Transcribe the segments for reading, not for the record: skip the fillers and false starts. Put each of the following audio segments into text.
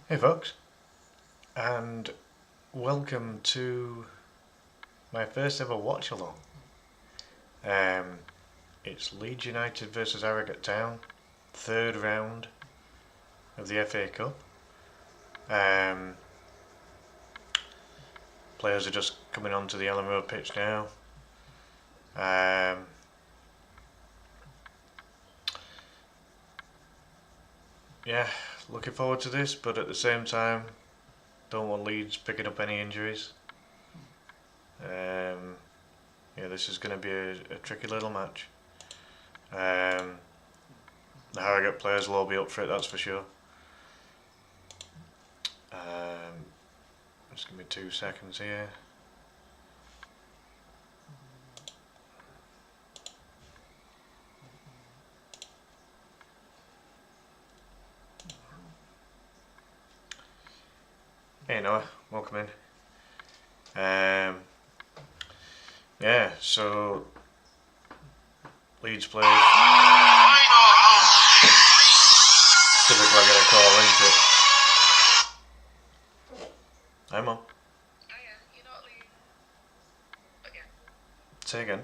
Hey folks, and welcome to my first ever watch along. It's Leeds United versus Harrogate Town, third round of the FA Cup. Players are just coming onto the Ellen Road pitch now. Yeah, looking forward to this, but at the same time, don't want Leeds picking up any injuries. Yeah, this is going to be a tricky little match. The Harrogate players will all be up for it, that's for sure. Just give me 2 seconds here. Hey Noah, welcome in. Yeah, so Leeds players typically get a call into it. Hi Mum. Oh yeah, you know Leeds again. Say again.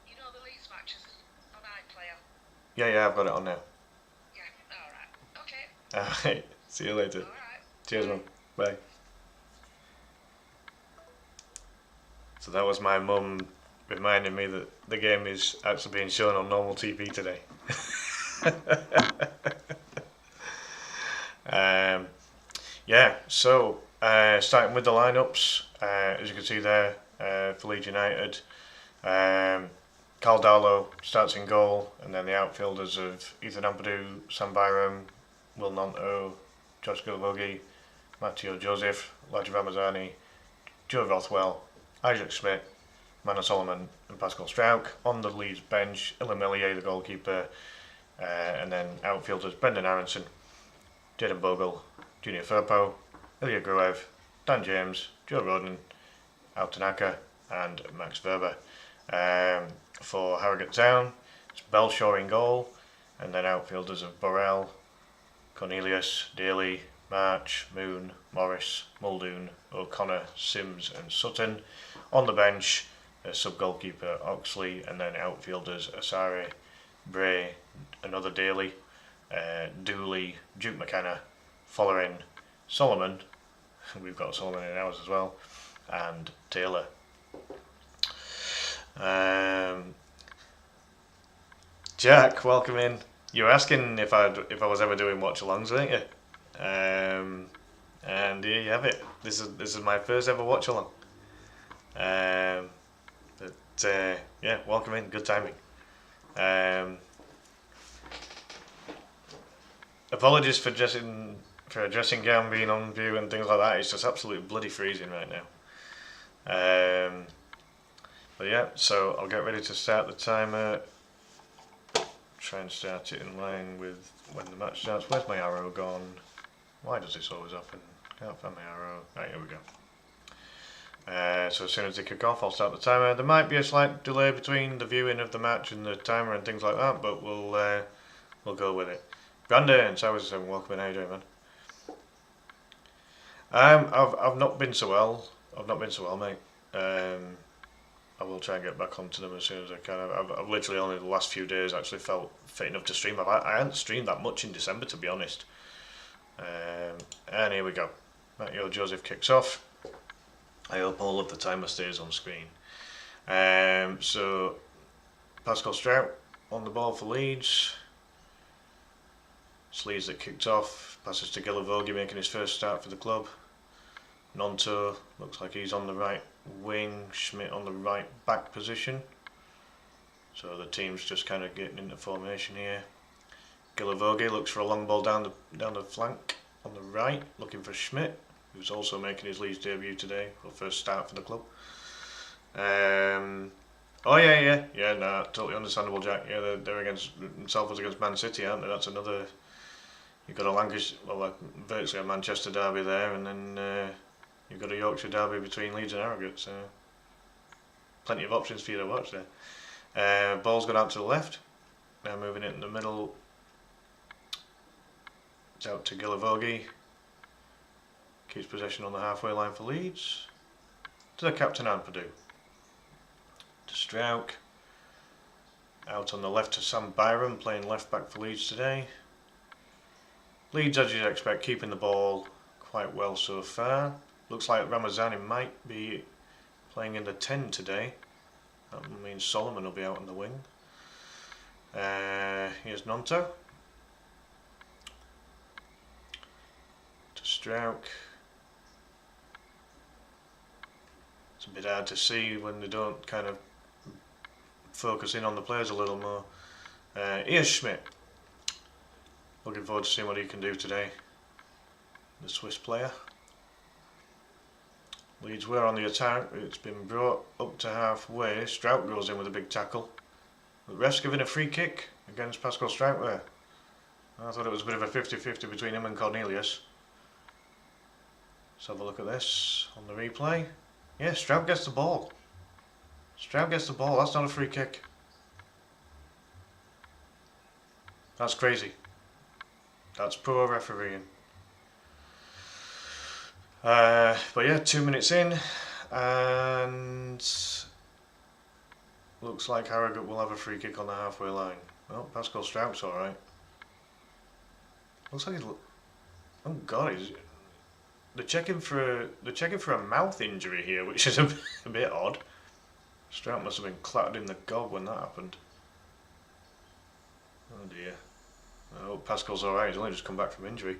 You know the Leeds matches on iPlayer. Yeah, I've got it on now. Yeah, alright. Okay. Alright, see you later. Alright. Cheers Mum. Bye. So that was my mum reminding me that the game is actually being shown on normal TV today. Yeah, so starting with the lineups, as you can see there, for Leeds United, Carl Darlow starts in goal, and then the outfielders of Ethan Ampadu, Sam Byram, Will Nonto, Josh Gilavogi, Matteo Joseph, Elijah Ramazani, Joe Rothwell, Isaac Smith, Manor Solomon and Pascal Strauch. On the Leeds bench, Ilan Millier, the goalkeeper, and then outfielders Brendan Aronson, Jaden Bogle, Junior Firpo, Ilya Gruev, Dan James, Joe Roden, Al Tanaka and Max Verber. For Harrogate Town, it's Belshaw in goal, and then outfielders of Borrell, Cornelius, Daly, March, Moon, Morris, Muldoon, O'Connor, Sims and Sutton. On the bench, sub-goalkeeper Oxley, and then outfielders Asare, Bray, another Daly, Dooley, Duke McKenna, Follering, Solomon, we've got Solomon in ours as well, and Taylor. Jack, welcome in. You were asking if I was ever doing watch-alongs, weren't you? And here you have it. This is my first ever watch-along. Yeah, welcome in. Good timing. Apologies for a dressing gown being on view and things like that. It's just absolutely bloody freezing right now. But yeah, so I'll get ready to start the timer. Try and start it in line with when the match starts. Where's my arrow gone? Why does this always happen? Can't find my arrow. Right, here we go. So as soon as they kick off, I'll start the timer. There might be a slight delay between the viewing of the match and the timer and things like that, but we'll go with it. Brandon, so I was saying, welcome in. How you doing, man? I've not been so well. I've not been so well, mate. I will try and get back onto them as soon as I can. I've literally only the last few days actually felt fit enough to stream. I hadn't streamed that much in December, to be honest. And here we go. Matteo Joseph kicks off. I hope all of the timer stays on screen. So Pascal Strauch on the ball for Leeds. It's Leeds that kicked off. Passes to Gilavogi, making his first start for the club. Nonto looks like he's on the right wing. Schmidt on the right back position. So the team's just kind of getting into formation here. Gilavogi looks for a long ball down the flank on the right, looking for Schmidt, who's also making his Leeds debut today, or first start for the club. Oh yeah, no, totally understandable, Jack. Yeah, they're against Salford's against Man City, aren't they? That's another. You've got a Lancashire, virtually a Manchester derby there, and then you've got a Yorkshire derby between Leeds and Harrogate. So plenty of options for you to watch there. Ball's gone out to the left. Now moving it in the middle. It's out to Gilavogi. keeps possession on the halfway line for Leeds. To the captain Ampadu. To Strauch. Out on the left to Sam Byram, playing left back for Leeds today. Leeds, as you'd expect, keeping the ball quite well so far. Looks like Ramazani might be playing in the 10 today. That means Solomon will be out on the wing. Here's Nonto. To Strauch. It's a bit hard to see when they don't kind of focus in on the players a little more. Here's Schmidt. Looking forward to seeing what he can do today. The Swiss player. Leeds were on the attack. It's been brought up to halfway. Strauch goes in with a big tackle. The ref's giving a free kick against Pascal Strauch there. I thought it was a bit of a 50-50 between him and Cornelius. Let's have a look at this on the replay. Yeah, Strauch gets the ball. Strauch gets the ball. That's not a free kick. That's crazy. That's poor refereeing. But yeah, 2 minutes in, and looks like Harrogate will have a free kick on the halfway line. Oh, Pascal Strauch's alright. Looks like he's... Oh god, they're checking for a mouth injury here, which is a bit odd. Strauch must have been clattered in the gob when that happened. Oh dear. I hope Pascal's alright, he's only just come back from injury.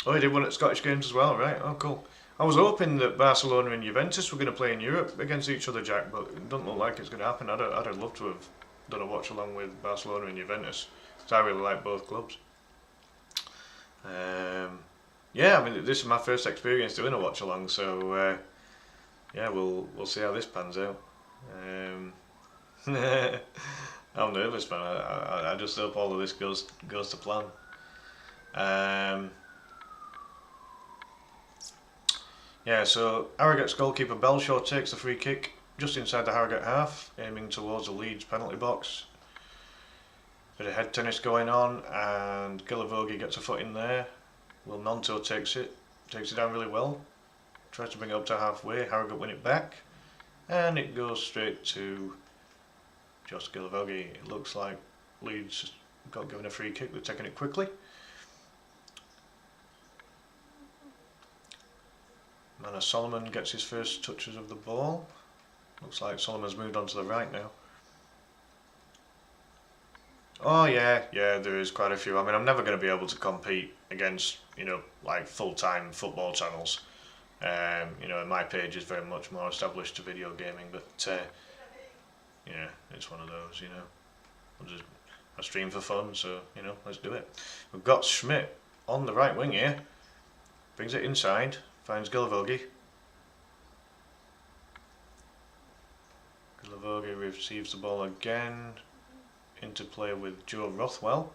Oh, he did one at Scottish Games as well, right? Oh, cool. I was hoping that Barcelona and Juventus were going to play in Europe against each other, Jack, but it doesn't look like it's going to happen. I'd have loved to have done a watch along with Barcelona and Juventus, because I really like both clubs. Yeah, I mean, this is my first experience doing a watch along, so yeah, we'll see how this pans out. I'm nervous, man. I just hope all of this goes to plan. Yeah, so Harrogate's goalkeeper Belshaw takes the free kick just inside the Harrogate half, aiming towards the Leeds penalty box. Bit of head tennis going on, and Gilavogi gets a foot in there. Will Nonto takes it down really well. Tries to bring it up to halfway. Harrogate win it back, and it goes straight to Josh Gilavogi. It looks like Leeds got given a free kick. They're taking it quickly. Manor Solomon gets his first touches of the ball. Looks like Solomon's moved on to the right now. Oh yeah, there is quite a few. I mean, I'm never going to be able to compete against, like full-time football channels. My page is very much more established to video gaming, but yeah, it's one of those, I stream for fun, so, let's do it. We've got Schmidt on the right wing here. Brings it inside. Finds Gilavogi. Gilavogi receives the ball again. Interplay with Joe Rothwell.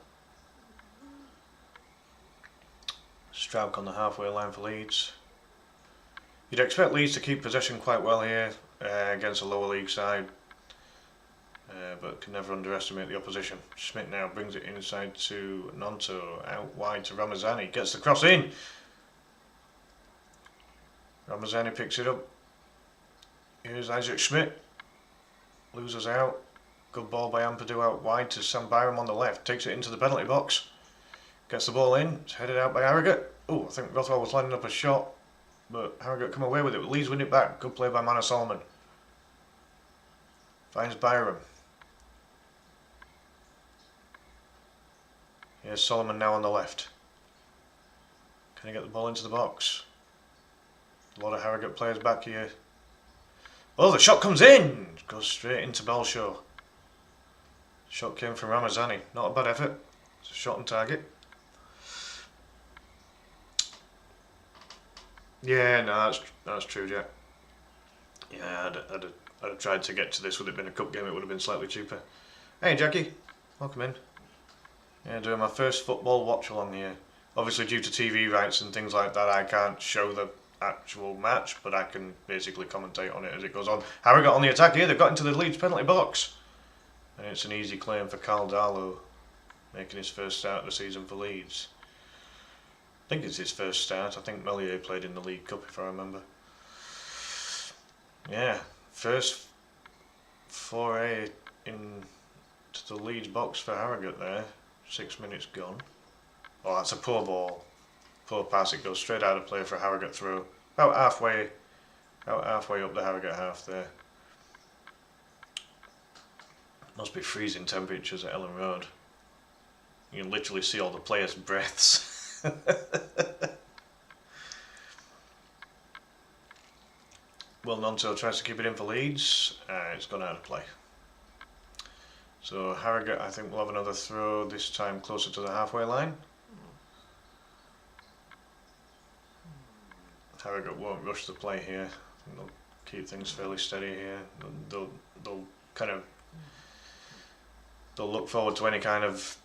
Strauch on the halfway line for Leeds. You'd expect Leeds to keep possession quite well here against a lower league side, but can never underestimate the opposition. Schmidt now brings it inside to Nonto, out wide to Ramazani. Gets the cross in. Ramazani picks it up. Here's Isaac Schmidt. Loses out. Good ball by Ampadu out wide to Sam Byram on the left. Takes it into the penalty box. Gets the ball in. It's headed out by Harrogate. Oh, I think Rothwell was lining up a shot, but Harrogate come away with it. Leeds win it back. Good play by Manor Solomon. Finds Byram. Here's Solomon now on the left. Can he get the ball into the box? A lot of Harrogate players back here. Oh, the shot comes in! Goes straight into Belshaw. Shot came from Ramazani. Not a bad effort. It's a shot on target. Yeah, no, that's true, Jack. Yeah, I'd have tried to get to this. Would it have been a cup game, it would have been slightly cheaper. Hey, Jackie. Welcome in. Yeah, doing my first football watch along here. Obviously, due to TV rights and things like that, I can't show the actual match, but I can basically commentate on it as it goes on. Harrogate on the attack here. They've got into the Leeds penalty box, and it's an easy claim for Carl Darlow, making his first start of the season for Leeds. think it's his first start. I think Melier played in the League Cup, if I remember. Yeah, first foray into the Leeds box for Harrogate there. 6 minutes gone. Oh, that's a poor ball. Poor pass. It goes straight out of play for a Harrogate throw. About halfway up the Harrogate half there. Must be freezing temperatures at Ellen Road. You can literally see all the players' breaths. Will Nonto tries to keep it in for Leeds. It's gone out of play. So Harrogate, I think, will have another throw, this time closer to the halfway line. Harrogate won't rush the play here. They'll keep things fairly steady here. They'll look forward to any kind of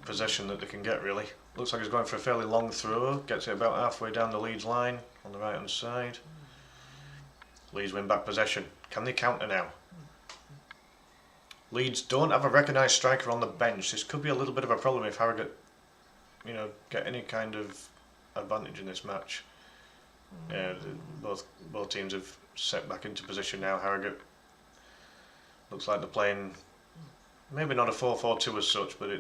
possession that they can get, really. Looks like he's going for a fairly long throw. Gets it about halfway down the Leeds line on the right hand side. Leeds win back possession. Can they counter now? Leeds don't have a recognised striker on the bench. This could be a little bit of a problem if Harrogate, get any kind of advantage in this match. Both teams have set back into position now. Harrogate looks like they're playing maybe not a 4-4-2 as such, but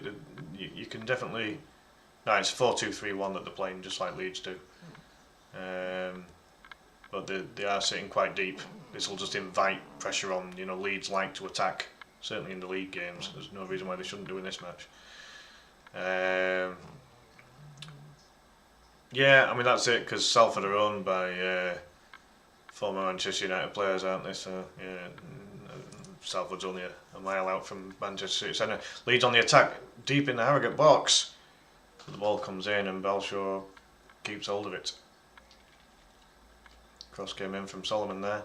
you can definitely. No, it's 4-2-3-1 that they're playing, just like Leeds do. But they are sitting quite deep. This will just invite pressure on. Leeds like to attack, certainly in the league games. There's no reason why they shouldn't do in this match. Yeah, I mean that's it, because Salford are owned by former Manchester United players, aren't they? So yeah, Salford's only a mile out from Manchester City Centre. Leeds on the attack, deep in the Harrogate box. The ball comes in and Belshaw keeps hold of it. Cross came in from Solomon there.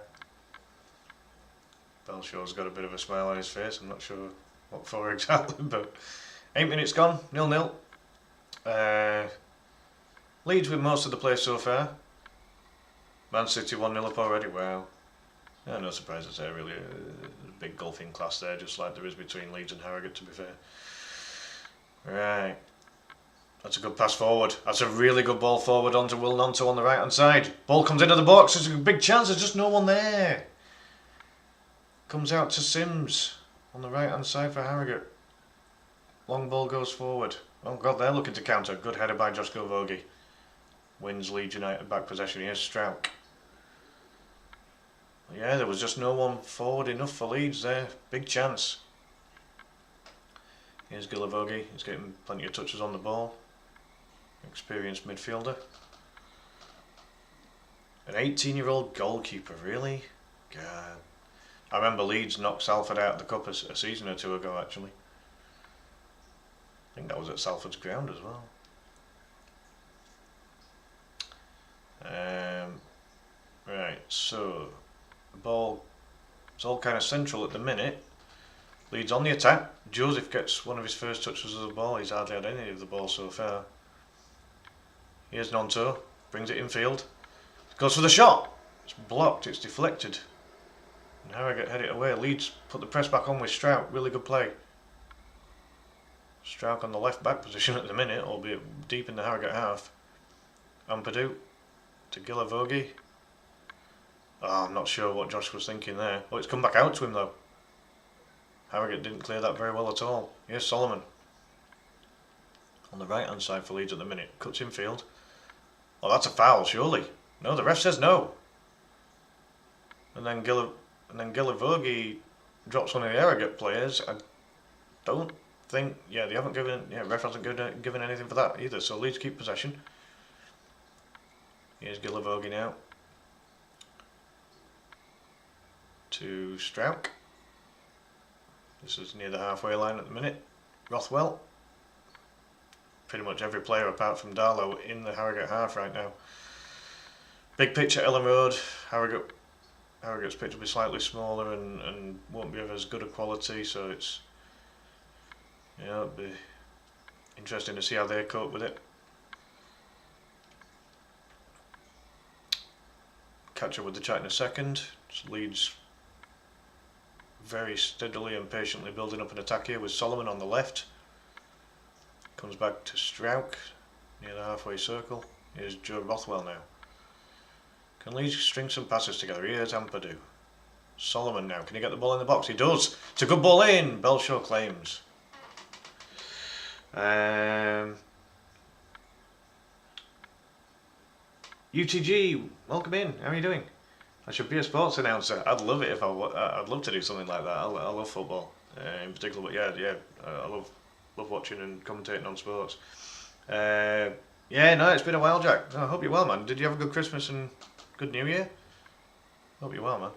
Belshaw's got a bit of a smile on his face. I'm not sure what for exactly, but 8 minutes gone, 0-0. Leeds with most of the play so far. Man City 1-0 up already. Wow. Yeah, no surprises there, really. A big gulf in class there, just like there is between Leeds and Harrogate, to be fair. Right. That's a good pass forward. That's a really good ball forward onto Will Nonto on the right hand side. Ball comes into the box. There's a big chance. There's just no one there. Comes out to Sims on the right hand side for Harrogate. Long ball goes forward. Oh God, they're looking to counter. Good header by Josko Vogie. Wins Leeds United back possession. Here's Strauch. Yeah, there was just no one forward enough for Leeds there. Big chance. Here's Gilavogi. He's getting plenty of touches on the ball. Experienced midfielder. An 18-year-old goalkeeper, really? God. I remember Leeds knocked Salford out of the cup a season or two ago, actually. I think that was at Salford's ground as well. Right, so the ball, it's all kind of central at the minute. Leeds on the attack. Joseph gets one of his first touches of the ball. He's hardly had any of the ball so far. Here's Nonto, brings it infield. Goes for the shot. It's blocked, it's deflected. And Harrogate head it away. Leeds put the press back on with Strauch. Really good play. Strauch on the left back position at the minute, albeit deep in the Harrogate half. Ampadu to Gilavogi. Oh, I'm not sure what Josh was thinking there. Oh, it's come back out to him though. Harrogate didn't clear that very well at all. Here's Solomon. On the right hand side for Leeds at the minute. Cuts infield. Oh, that's a foul, surely. No, the ref says no. And then Gilavogi drops one of the Harrogate players. I don't think, they haven't given, ref hasn't given anything for that either. So Leeds keep possession. Here's Gilavogi now. To Strauch. This is near the halfway line at the minute. Rothwell. Pretty much every player apart from Darlow in the Harrogate half right now. Big pitch at Ellen Road. Harrogate's pitch will be slightly smaller and won't be of as good a quality, so it's it'll be interesting to see how they cope with it. Catch up with the chat in a second. Just Leeds very steadily and patiently building up an attack here with Solomon on the left. Comes back to Strauch near the halfway circle. Here's Joe Rothwell now. Can Leeds string some passes together? Here's Ampadu. Solomon now. Can he get the ball in the box? He does. It's a good ball in. Belshaw claims. UTG, welcome in. How are you doing? I should be a sports announcer. I'd love it if I'd love to do something like that. I love football in particular, but yeah, I love watching and commentating on sports. Yeah, no, it's been a while, Jack. I hope you're well, man. Did you have a good Christmas and good New Year? Hope you're well, man.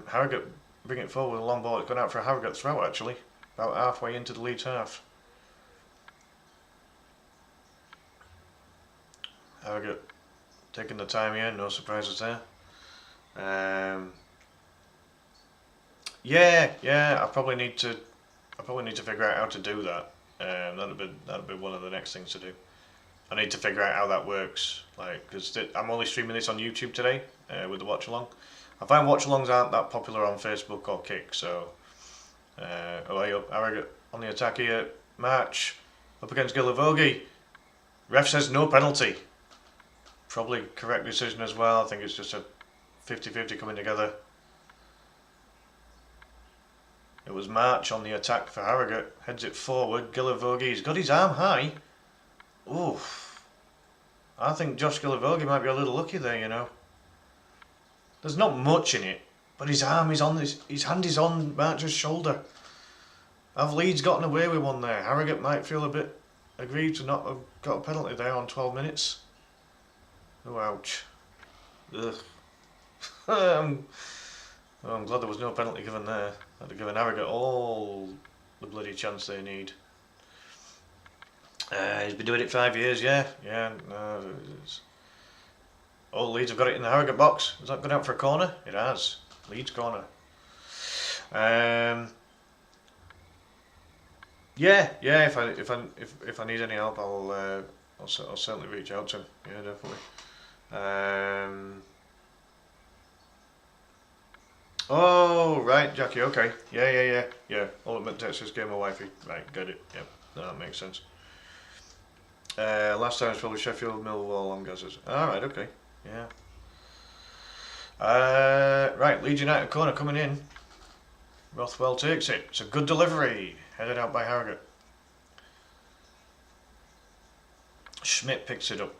Harrogate bring it forward with a long ball. It's gone out for a Harrogate throw, actually. About halfway into the Leeds half. Harrogate taking the time here, no surprises there. Yeah, I probably need to figure out how to do that. That'd be one of the next things to do. I need to figure out how that works, like, because I'm only streaming this on YouTube today with the Watchalong. I find Watchalongs aren't that popular on Facebook or Kick, so away up, Harrogate on the attack here. March up against Gilavogi. Ref says no penalty. Probably correct decision as well. I think it's just a 50-50 coming together. It was March on the attack for Harrogate. Heads it forward. Gilavogi, he's got his arm high. Oof. I think Josh Gilavogi might be a little lucky there, you know. There's not much in it, but his arm is on his hand is on March's shoulder. Have Leeds gotten away with one there? Harrogate might feel a bit aggrieved to not have got a penalty there on 12 minutes. Oh, ouch. Ugh. I'm glad there was no penalty given there. I'd have given Harrogate all the bloody chance they need. He's been doing it 5 years, yeah. No, oh, Leeds have got it in the Harrogate box. Has that gone out for a corner? It has. Leeds corner. Yeah. If I need any help, I'll certainly reach out to him. Yeah, definitely. Oh, right, Jackie, okay. Yeah. Ultimate Texas Gamer Wifey. Right, got it. Yep, no, that makes sense. Last time was probably Sheffield, Millwall, on Gazers. Alright, okay. Yeah. Right, Leeds United corner coming in. Rothwell takes it. It's a good delivery. Headed out by Harrogate. Schmidt picks it up.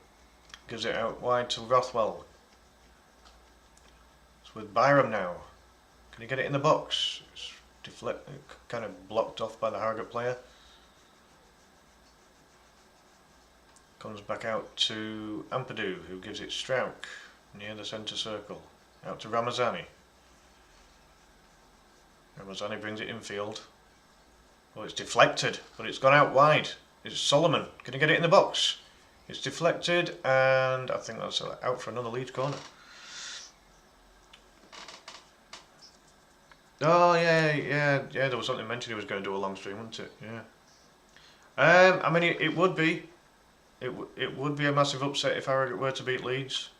Gives it out wide to Rothwell. It's with Byram now. Can he get it in the box? It's kind of blocked off by the Harrogate player. Comes back out to Ampadu, who gives it Strauch near the centre circle. Out to Ramazani. Ramazani brings it infield. Oh, it's deflected, but it's gone out wide. It's Solomon. Can he get it in the box? It's deflected, and I think that's out for another Leeds corner. Oh yeah. There was something mentioned he was going to do a long stream, wasn't it? Yeah. I mean, it would be. It would be a massive upset if Harrogate were to beat Leeds.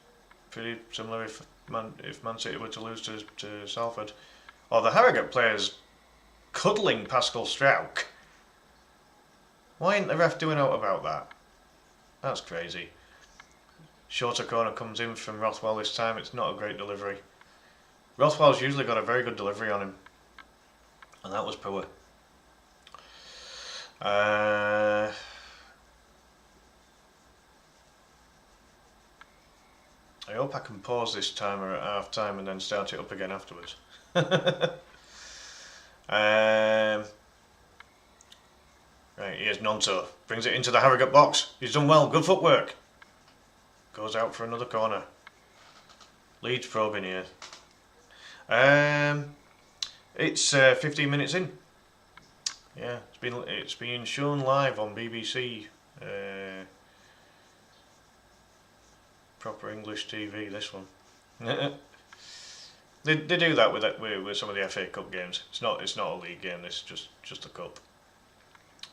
Pretty similar if Man City were to lose to Salford. Or the Harrogate players cuddling Pascal Strauch. Why ain't the ref doing out about that? That's crazy. Shorter corner comes in from Rothwell this time. It's not a great delivery. Rothwell's usually got a very good delivery on him. And that was poor. I hope I can pause this timer at half time and then start it up again afterwards. Right, here's Nonto. Brings it into the Harrogate box. He's done well. Good footwork. Goes out for another corner. Leeds probing here. It's 15 minutes in. Yeah, it's been shown live on BBC. Proper English TV. This one. They do that with some of the FA Cup games. It's not a league game. This is just a cup.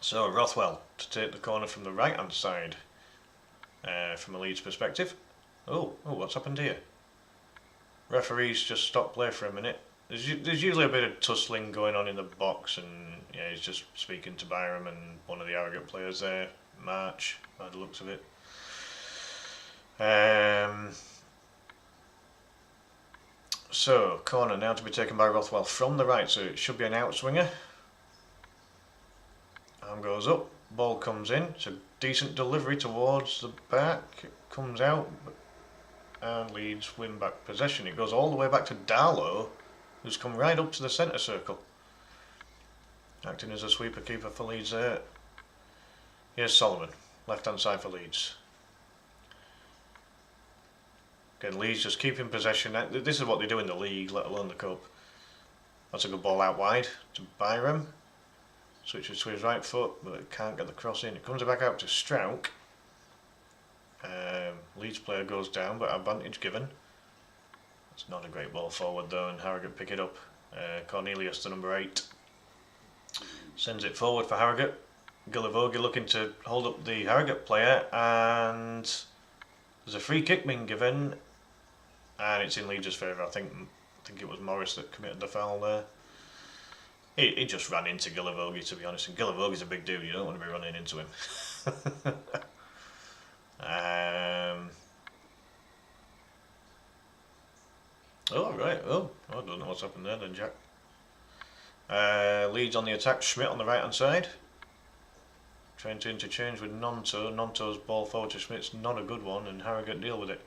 So Rothwell to take the corner from the right hand side. From a Leeds perspective. Oh, what's happened here? Referees just stopped play for a minute. There's usually a bit of tussling going on in the box, and yeah, he's just speaking to Byram and one of the Harrogate players there, March by the looks of it. So, corner now to be taken by Rothwell from the right, so it should be an outswinger. Arm goes up, ball comes in, it's a decent delivery towards the back, it comes out, and Leeds win back possession. It goes all the way back to Darlow, who's come right up to the centre circle. Acting as a sweeper keeper for Leeds there. Here's Solomon, left hand side for Leeds. Again, Leeds just keeping possession. This is what they do in the league, let alone the cup. That's a good ball out wide to Byram. Switches to his right foot, but it can't get the cross in. It comes back out to Strauch. Leeds player goes down, but advantage given. It's not a great ball forward though, and Harrogate pick it up. Cornelius, the number 8, sends it forward for Harrogate. Gillivogie looking to hold up the Harrogate player, and there's a free kick being given, and it's in Leeds' favour. I think it was Morris that committed the foul there. He just ran into Gillivogie, to be honest, and Gillivogie's a big dude, you don't want to be running into him. Oh right, I don't know what's happened there then, Jack. Leeds on the attack, Schmidt on the right hand side. Trying to interchange with Nonto. Nonto's ball forward to Schmidt's not a good one, and Harrogate deal with it.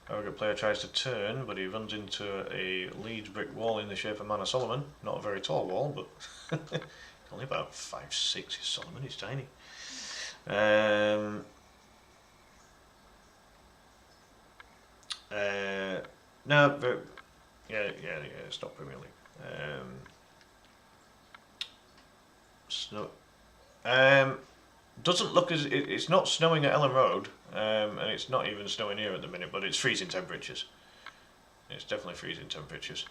Harrogate player tries to turn, but he runs into a Leeds brick wall in the shape of Manor Solomon. Not a very tall wall, but only about 5'6" is Solomon, he's tiny. No, but yeah, it's not Premier League. Snow. Doesn't look as it's not snowing at Ellen Road, and it's not even snowing here at the minute, but it's freezing temperatures. It's definitely freezing temperatures.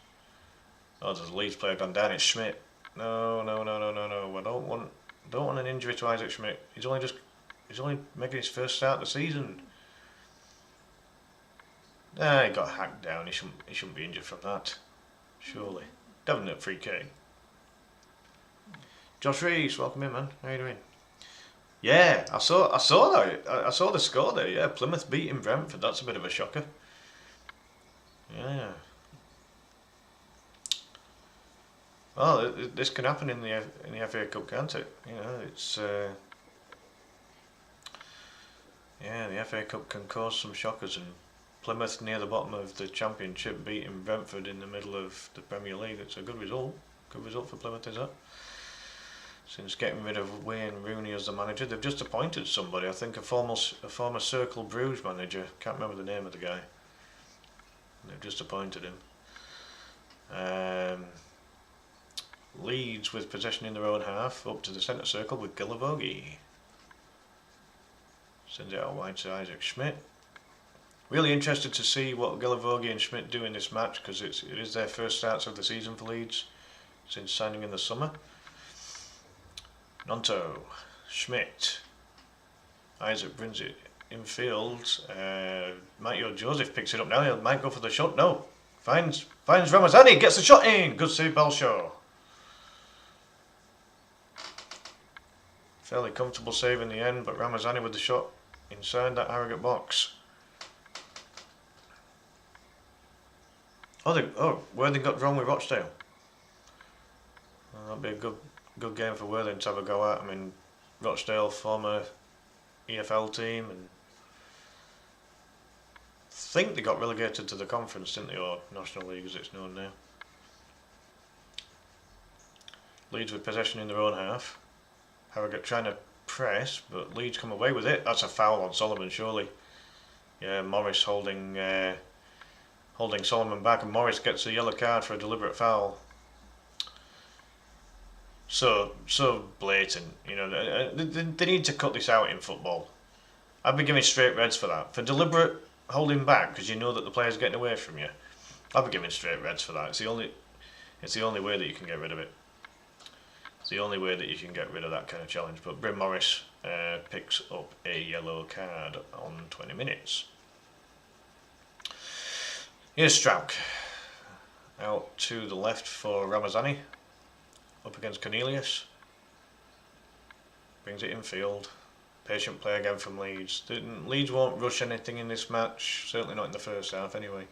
Oh, there's a Leeds player gone down. It's Schmidt. No. I don't want an injury to Isaac Schmidt. He's only making his first start of the season. He got hacked down. He shouldn't be injured from that. Surely. Definite free kick. Josh Rees, welcome in, man. How you doing? Yeah, I saw that. I saw the score there. Yeah, Plymouth beating Brentford. That's a bit of a shocker. Yeah. Well, this can happen in the FA Cup, can't it? You know, it's yeah, the FA Cup can cause some shockers, and Plymouth near the bottom of the Championship beating Brentford in the middle of the Premier League. It's a good result. Good result for Plymouth, is that? Since getting rid of Wayne Rooney as the manager, they've just appointed somebody. I think a former Cercle Bruges manager. Can't remember the name of the guy. They've just appointed him. Leeds with possession in their own half, up to the centre circle with Gillivogie. Sends it out wide to Isaac Schmidt. Really interested to see what Gillivogie and Schmidt do in this match, because it is their first starts of the season for Leeds since signing in the summer. Nonto, Schmidt, Isaac brings it infield. Matteo Joseph picks it up now. He might go for the shot. No, finds Ramazani, gets the shot in. Good save, Belshaw. Fairly comfortable save in the end, but Ramazani with the shot inside that Harrogate box. Worthing got drawn with Rochdale. That'd be a good game for Worthing to have a go at. I mean, Rochdale, former EFL team, and I think they got relegated to the conference, didn't they, or National League as it's known now. Leeds with possession in their own half. Harrogate trying to press, but Leeds come away with it. That's a foul on Solomon, surely. Yeah, Morris holding Solomon back, and Morris gets a yellow card for a deliberate foul. So blatant, you know. They need to cut this out in football. I'd be giving straight reds for that. For deliberate holding back because you know that the player's getting away from you, I'd be giving straight reds for that. It's the only way that you can get rid of it. It's the only way that you can get rid of that kind of challenge. But Bryn Morris picks up a yellow card on 20 minutes. Here's Strauch. Out to the left for Ramazani. Up against Cornelius. brings it infield. Patient play again from Leeds. Leeds won't rush anything in this match, certainly not in the first half anyway.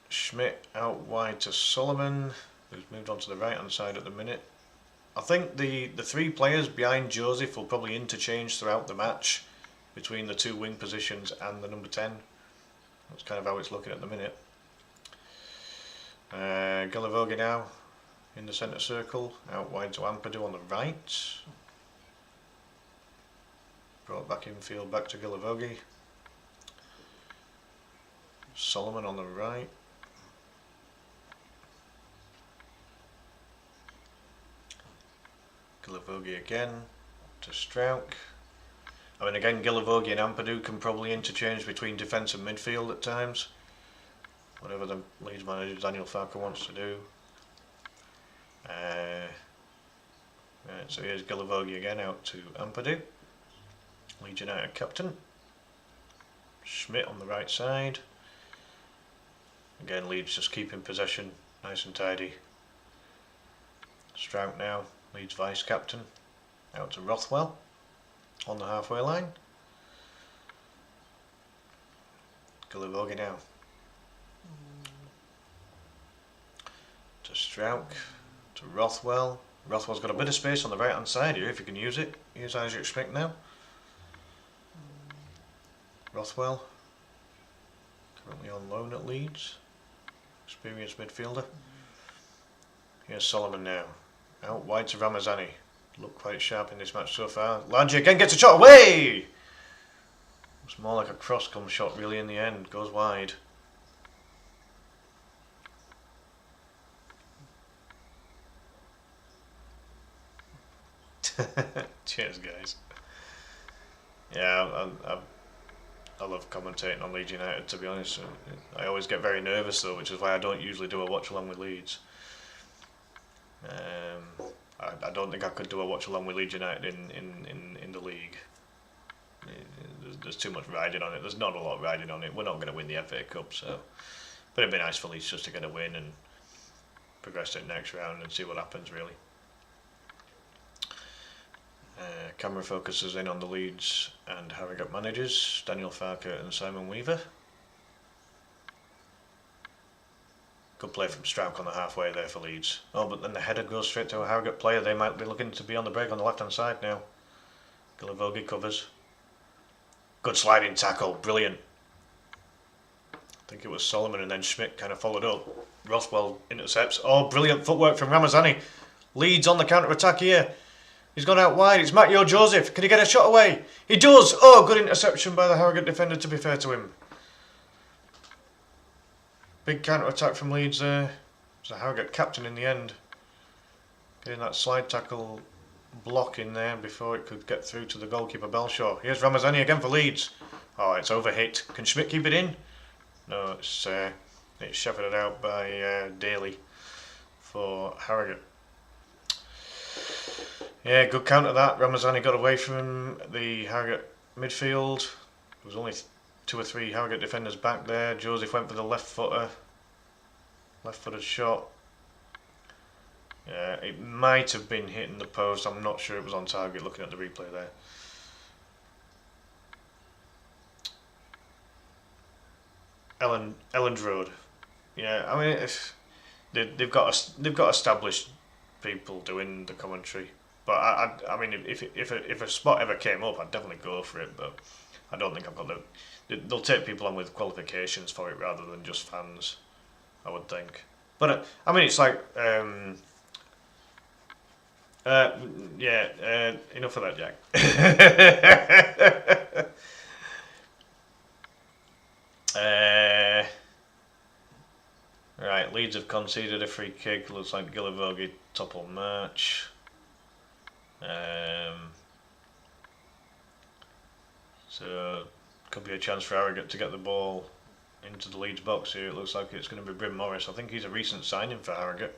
Schmidt out wide to Solomon, who's moved on to the right hand side at the minute. I think the three players behind Joseph will probably interchange throughout the match between the two wing positions and the number 10. That's kind of how it's looking at the minute. Gallavogi now in the centre circle, out wide to Ampadu on the right. Brought back infield, back to Gallavogi. Solomon on the right. Gallavogi again to Strauch. I mean, again, Gallavogi and Ampadu can probably interchange between defence and midfield at times. Whatever the Leeds manager Daniel Farke wants to do. Right, so here's Gallavogi again out to Ampadu. Leeds United captain. Schmidt on the right side. Again, Leeds just keeping possession nice and tidy. Strauch now, Leeds vice captain, out to Rothwell on the halfway line. Gallavogi now to Strauch, to Rothwell. Rothwell's got a bit of space on the right hand side here if you can use it. Here's Isaac Schmidt now. Rothwell, currently on loan at Leeds, experienced midfielder. Here's Solomon now, out wide to Ramazani. Looked quite sharp in this match so far. Lange again gets a shot away! It's more like a cross-come shot really in the end, goes wide. Cheers guys. Yeah, I love commentating on Leeds United, to be honest. I always get very nervous though, which is why I don't usually do a watch along with Leeds. I don't think I could do a watch along with Leeds United in the league. There's too much riding on it. There's not a lot riding on it. We're not going to win the FA Cup, so. But it'd be nice for Leeds just to get a win and progress to the next round and see what happens, really. Camera focuses in on the Leeds and Harrogate managers, Daniel Farke and Simon Weaver. Good play from Strauch on the halfway there for Leeds. Oh, but then the header goes straight to a Harrogate player. They might be looking to be on the break on the left hand side now. Gallavogi covers. Good sliding tackle, brilliant. I think it was Solomon and then Schmidt kind of followed up. Rothwell intercepts. Oh, brilliant footwork from Ramazani. Leeds on the counter attack here. He's gone out wide. It's Matteo Joseph. Can he get a shot away? He does. Oh, good interception by the Harrogate defender, to be fair to him. Big counter attack from Leeds there. It was the Harrogate captain in the end. Getting that slide tackle block in there before it could get through to the goalkeeper Belshaw. Here's Ramazani again for Leeds. Oh, it's overhit. Can Schmidt keep it in? No, it's shepherded out by Daly for Harrogate. Yeah, good counter that. Ramazani got away from the Harrogate midfield. There was only 2 or 3 Harrogate defenders back there. Joseph went for the left-footed shot. Yeah, it might have been hitting the post. I'm not sure it was on target looking at the replay there. Elland Road. Yeah, I mean, if they've got established people doing the commentary. But I mean, if a spot ever came up, I'd definitely go for it. But I don't think I've got the. They'll take people on with qualifications for it rather than just fans, I would think. But I mean, it's like, enough of that, Jack. Right, Leeds have conceded a free kick. Looks like Gallavogi toppled match. So could be a chance for Harrogate to get the ball into the Leeds box here. It looks like it's going to be Bryn Morris. I think he's a recent signing for Harrogate.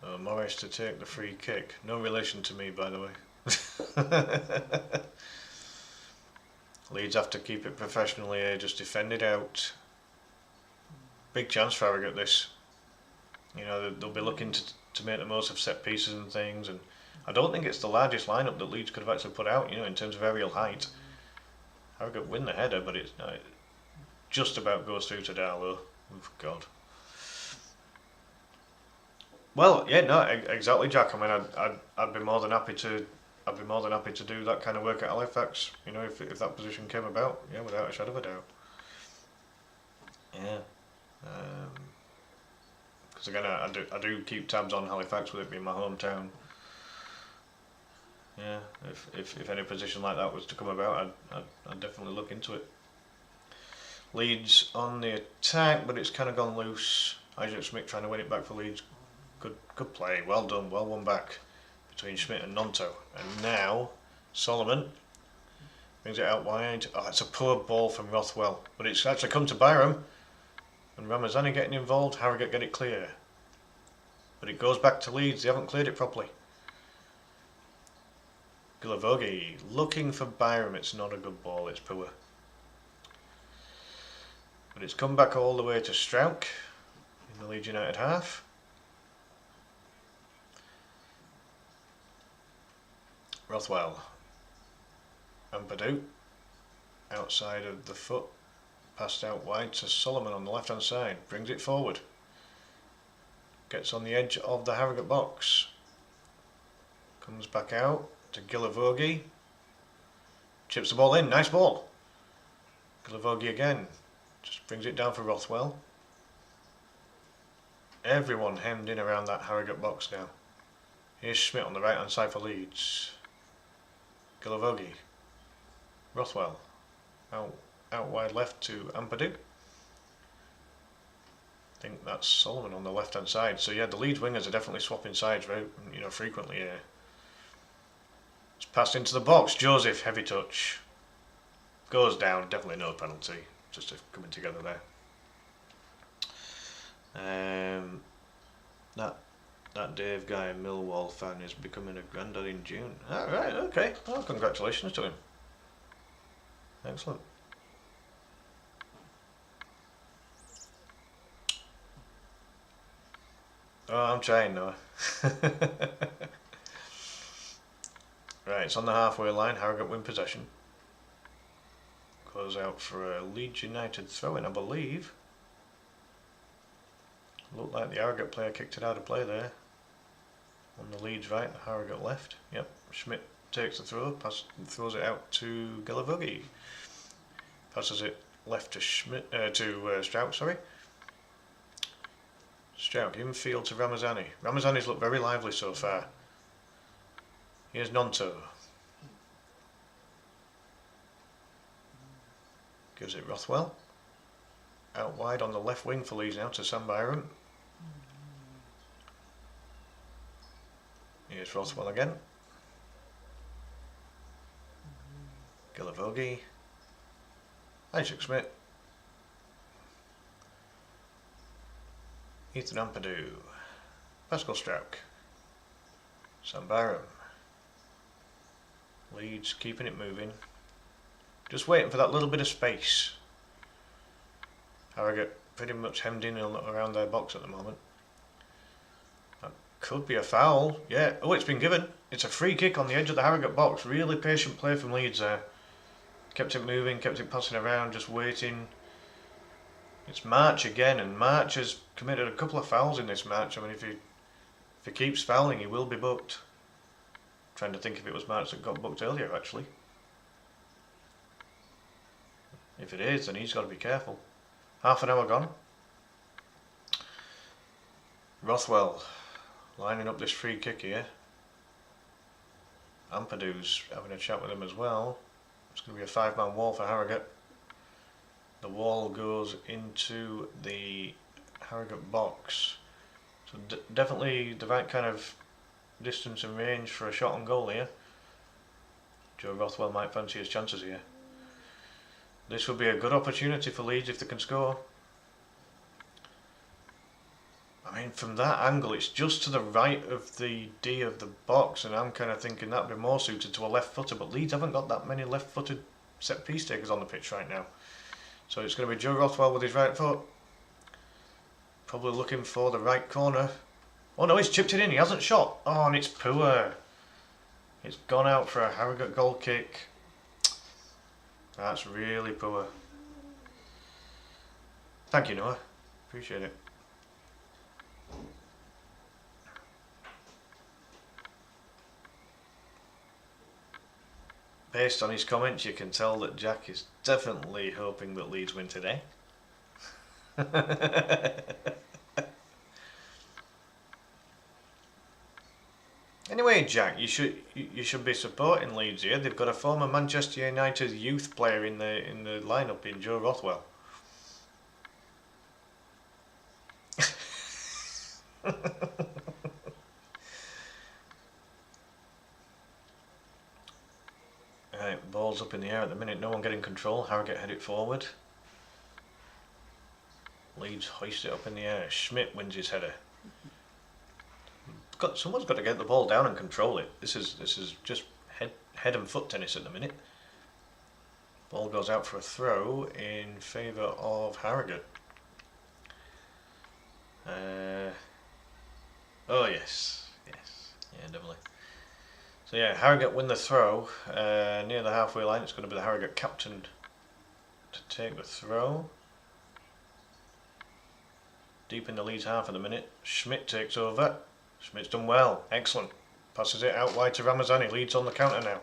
So Morris to take the free kick. No relation to me, by the way. Leeds have to keep it professionally here, just defend it out. big chance for Harrogate this. You know, they'll be looking to make the most of set pieces and things, and I don't think it's the largest lineup that Leeds could have actually put out, you know, in terms of aerial height. Harrogate win the header, but it just about goes through to Darlow. Oh, God. Well, yeah, no, exactly, Jack. I mean, I'd be more than happy to. I'd be more than happy to do that kind of work at Halifax. You know, if that position came about, yeah, without a shadow of a doubt. Yeah. Because again, I do keep tabs on Halifax with it being my hometown. Yeah, if any position like that was to come about, I'd definitely look into it. Leeds on the attack, but it's kind of gone loose. Isaac Schmidt trying to win it back for Leeds. Good play, well done, well won back between Schmidt and Nonto. And now Solomon brings it out wide. Oh, it's a poor ball from Rothwell, but it's actually come to Byram. And Ramazani getting involved, Harrogate get it clear. But it goes back to Leeds, they haven't cleared it properly. Gilavogi looking for Byram, it's not a good ball, it's poor. But it's come back all the way to Strauch in the Leeds United half. Rothwell and Badu outside of the foot, passed out wide to Solomon on the left hand side, brings it forward, gets on the edge of the Harrogate box, comes back out to Gilavogi, chips the ball in, nice ball. Gilavogi again, just brings it down for Rothwell. Everyone hemmed in around that Harrogate box now. Here's Schmidt on the right hand side for Leeds. Gilavogi, Rothwell, out wide left to Ampadu. I think that's Solomon on the left hand side. So yeah, the Leeds wingers are definitely swapping sides very, you know, frequently here. It's passed into the box. Joseph, heavy touch, goes down. Definitely no penalty. Just coming together there. That Dave guy, a Millwall fan, is becoming a granddad in June. Alright, okay. Well, congratulations to him. Excellent. Oh, I'm trying now. Right, it's on the halfway line. Harrogate win possession. Goes out for a Leeds United throw-in, I believe. Looked like the Harrogate player kicked it out of play there. On the Leeds right, the Harrogate left. Yep, Schmidt takes the throw, throws it out to Gilavogi. Passes it left to Strauch, sorry. Strauch infield to Ramazani. Ramazani's looked very lively so far. Here's Nonto. Gives it Rothwell. Out wide on the left wing for Leeds now to Sam Byram. Here's Rothwell again. Gilavogi. Isaac Schmidt. Ethan Ampadu. Pascal Strauch. Sam Byram. Leeds keeping it moving. Just waiting for that little bit of space. Harrogate pretty much hemmed in around their box at the moment. That could be a foul. Yeah. Oh, it's been given. It's a free kick on the edge of the Harrogate box. Really patient play from Leeds there. Kept it moving, kept it passing around, just waiting. It's March again, and March has committed a couple of fouls in this match. I mean, if he keeps fouling, he will be booked. Trying to think if it was March that got booked earlier, actually. If it is, then he's got to be careful. Half an hour gone. Rothwell lining up this free kick here. Ampadu's having a chat with him as well. It's going to be a 5-man wall for Harrogate. The wall goes into the Harrogate box. So definitely the right kind of distance and range for a shot on goal here. Joe Rothwell might fancy his chances here. This will be a good opportunity for Leeds if they can score. I mean, from that angle, it's just to the right of the D of the box, and I'm kind of thinking that would be more suited to a left footer, but Leeds haven't got that many left footed set piece takers on the pitch right now. So it's going to be Joe Rothwell with his right foot. Probably looking for the right corner. Oh no, he's chipped it in. He hasn't shot. Oh, and it's poor. It's gone out for a Harrogate goal kick. That's really poor. Thank you, Noah. Appreciate it. Based on his comments, you can tell that Jack is definitely hoping that Leeds win today. Anyway, Jack, you should be supporting Leeds here. They've got a former Manchester United youth player in the lineup in Joe Rothwell. Right, ball's up in the air at the minute. No one getting control. Harrogate head it forward. Leeds hoist it up in the air. Schmidt wins his header. Someone's got to get the ball down and control it. This is just head and foot tennis at the minute. Ball goes out for a throw in favour of Harrogate. Oh yes, yeah, definitely. So yeah, Harrogate win the throw near the halfway line. It's going to be the Harrogate captain to take the throw. Deep in the Leeds half at the minute. Schmidt takes over. Schmidt's done well. Excellent. Passes it out wide to Ramazani. Leeds on the counter now.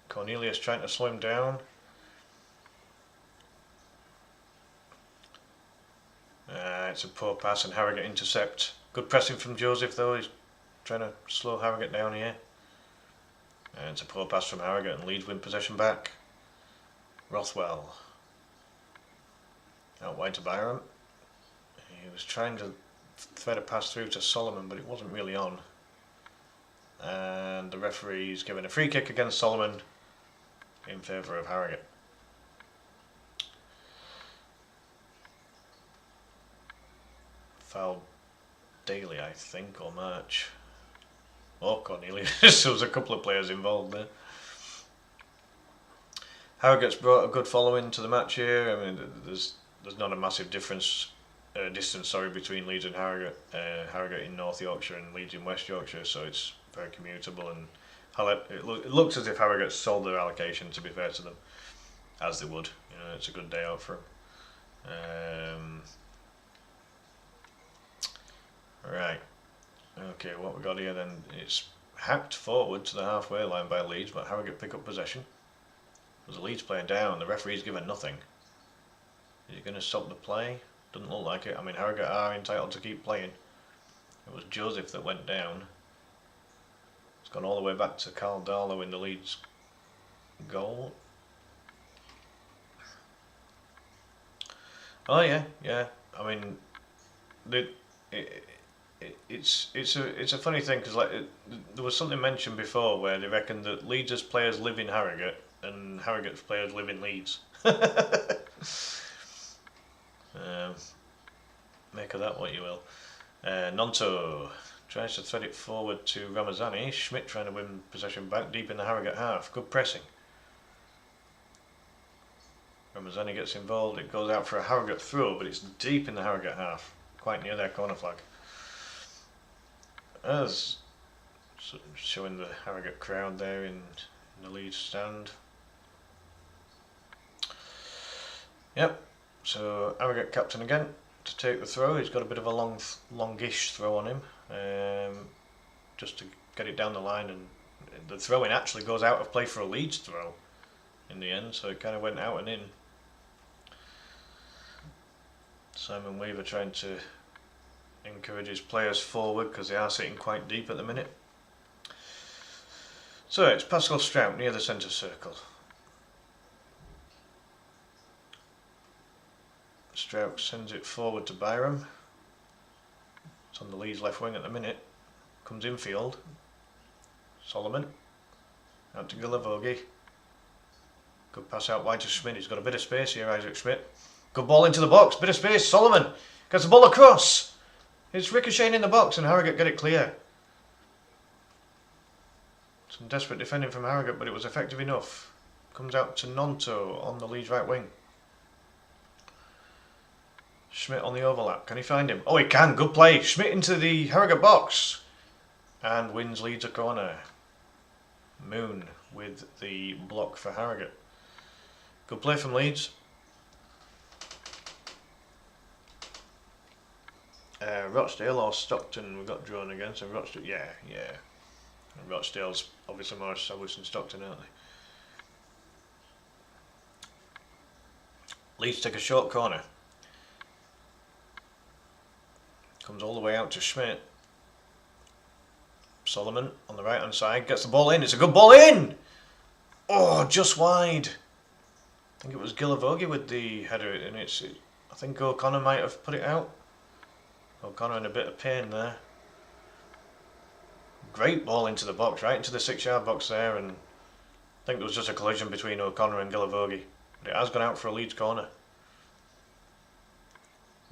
Cornelius trying to slow him down. It's a poor pass and Harrogate intercept. Good pressing from Joseph though. He's trying to slow Harrogate down here. And it's a poor pass from Harrogate and Leeds win possession back. Rothwell. Out wide to Byram. He was trying to thread a pass through to Solomon, but it wasn't really on. And the referee's given a free kick against Solomon in favour of Harrogate. Foul Daly, I think, or March. Oh, Cornelius. There was a couple of players involved there. Harrogate's brought a good following to the match here. I mean, there's not a massive distance between Leeds and Harrogate. Harrogate in North Yorkshire and Leeds in West Yorkshire, so it's very commutable. And it looks as if Harrogate's sold their allocation. To be fair to them, as they would. You know, it's a good day out for them. Right. Okay, what we got here then? It's hacked forward to the halfway line by Leeds, but Harrogate pick up possession. There's a Leeds player down. The referee's given nothing. Is he going to stop the play? Doesn't look like it. I mean, Harrogate are entitled to keep playing. It was Joseph that went down. It's gone all the way back to Carl Darlow in the Leeds goal. Oh yeah. I mean, it's a funny thing because there was something mentioned before where they reckon that Leeds' players live in Harrogate and Harrogate's players live in Leeds. Make of that what you will. Nonto tries to thread it forward to Ramazani. Schmidt trying to win possession back deep in the Harrogate half. Good pressing. Ramazani gets involved. It goes out for a Harrogate throw, but it's deep in the Harrogate half, quite near their corner flag. As showing the Harrogate crowd there in the Leeds stand. Yep. So Harrogate captain again to take the throw. He's got a bit of a longish throw on him, just to get it down the line, and the throw-in actually goes out of play for a Leeds throw in the end, so it kind of went out and in. Simon Weaver trying to encourage his players forward because they are sitting quite deep at the minute. So it's Pascal Strout near the centre circle. Strout sends it forward to Byram. It's on the Leeds left wing at the minute. Comes infield. Solomon. Out to Gilavogi. Good pass out wide to Schmidt. He's got a bit of space here, Isaac Schmidt. Good ball into the box. Bit of space. Solomon gets the ball across. It's ricocheting in the box and Harrogate get it clear. Some desperate defending from Harrogate, but it was effective enough. Comes out to Nonto on the Leeds right wing. Schmidt on the overlap. Can he find him? Oh, he can. Good play. Schmidt into the Harrogate box. And wins Leeds a corner. Moon with the block for Harrogate. Good play from Leeds. Rochdale or Stockton we've got drawn against. So Rochdale, yeah. And Rochdale's obviously more established than Stockton, aren't they? Leeds take a short corner. Comes all the way out to Schmidt. Solomon on the right hand side gets the ball in. It's a good ball in! Oh, just wide. I think it was Gillavogie with the header, and I think O'Connor might have put it out. O'Connor in a bit of pain there. Great ball into the box, right into the 6-yard box there, and I think there was just a collision between O'Connor and Gillavogie. But it has gone out for a Leeds corner.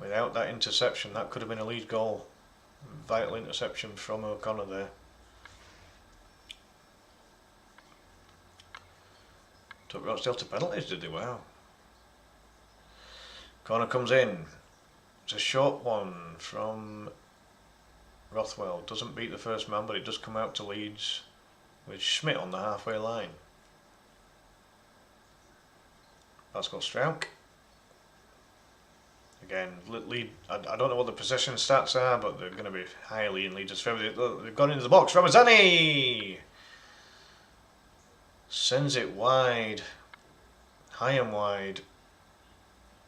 Without that interception, that could have been a Leeds goal. Vital interception from O'Connor there. Took Rochdale to penalties, did they? Wow. Corner comes in. It's a short one from Rothwell. Doesn't beat the first man, but it does come out to Leeds with Schmidt on the halfway line. Pascal Strauch. Again, Leeds, I don't know what the possession stats are, but they're going to be highly in Leeds' favour. They've gone into the box. Ramazani sends it wide, high and wide.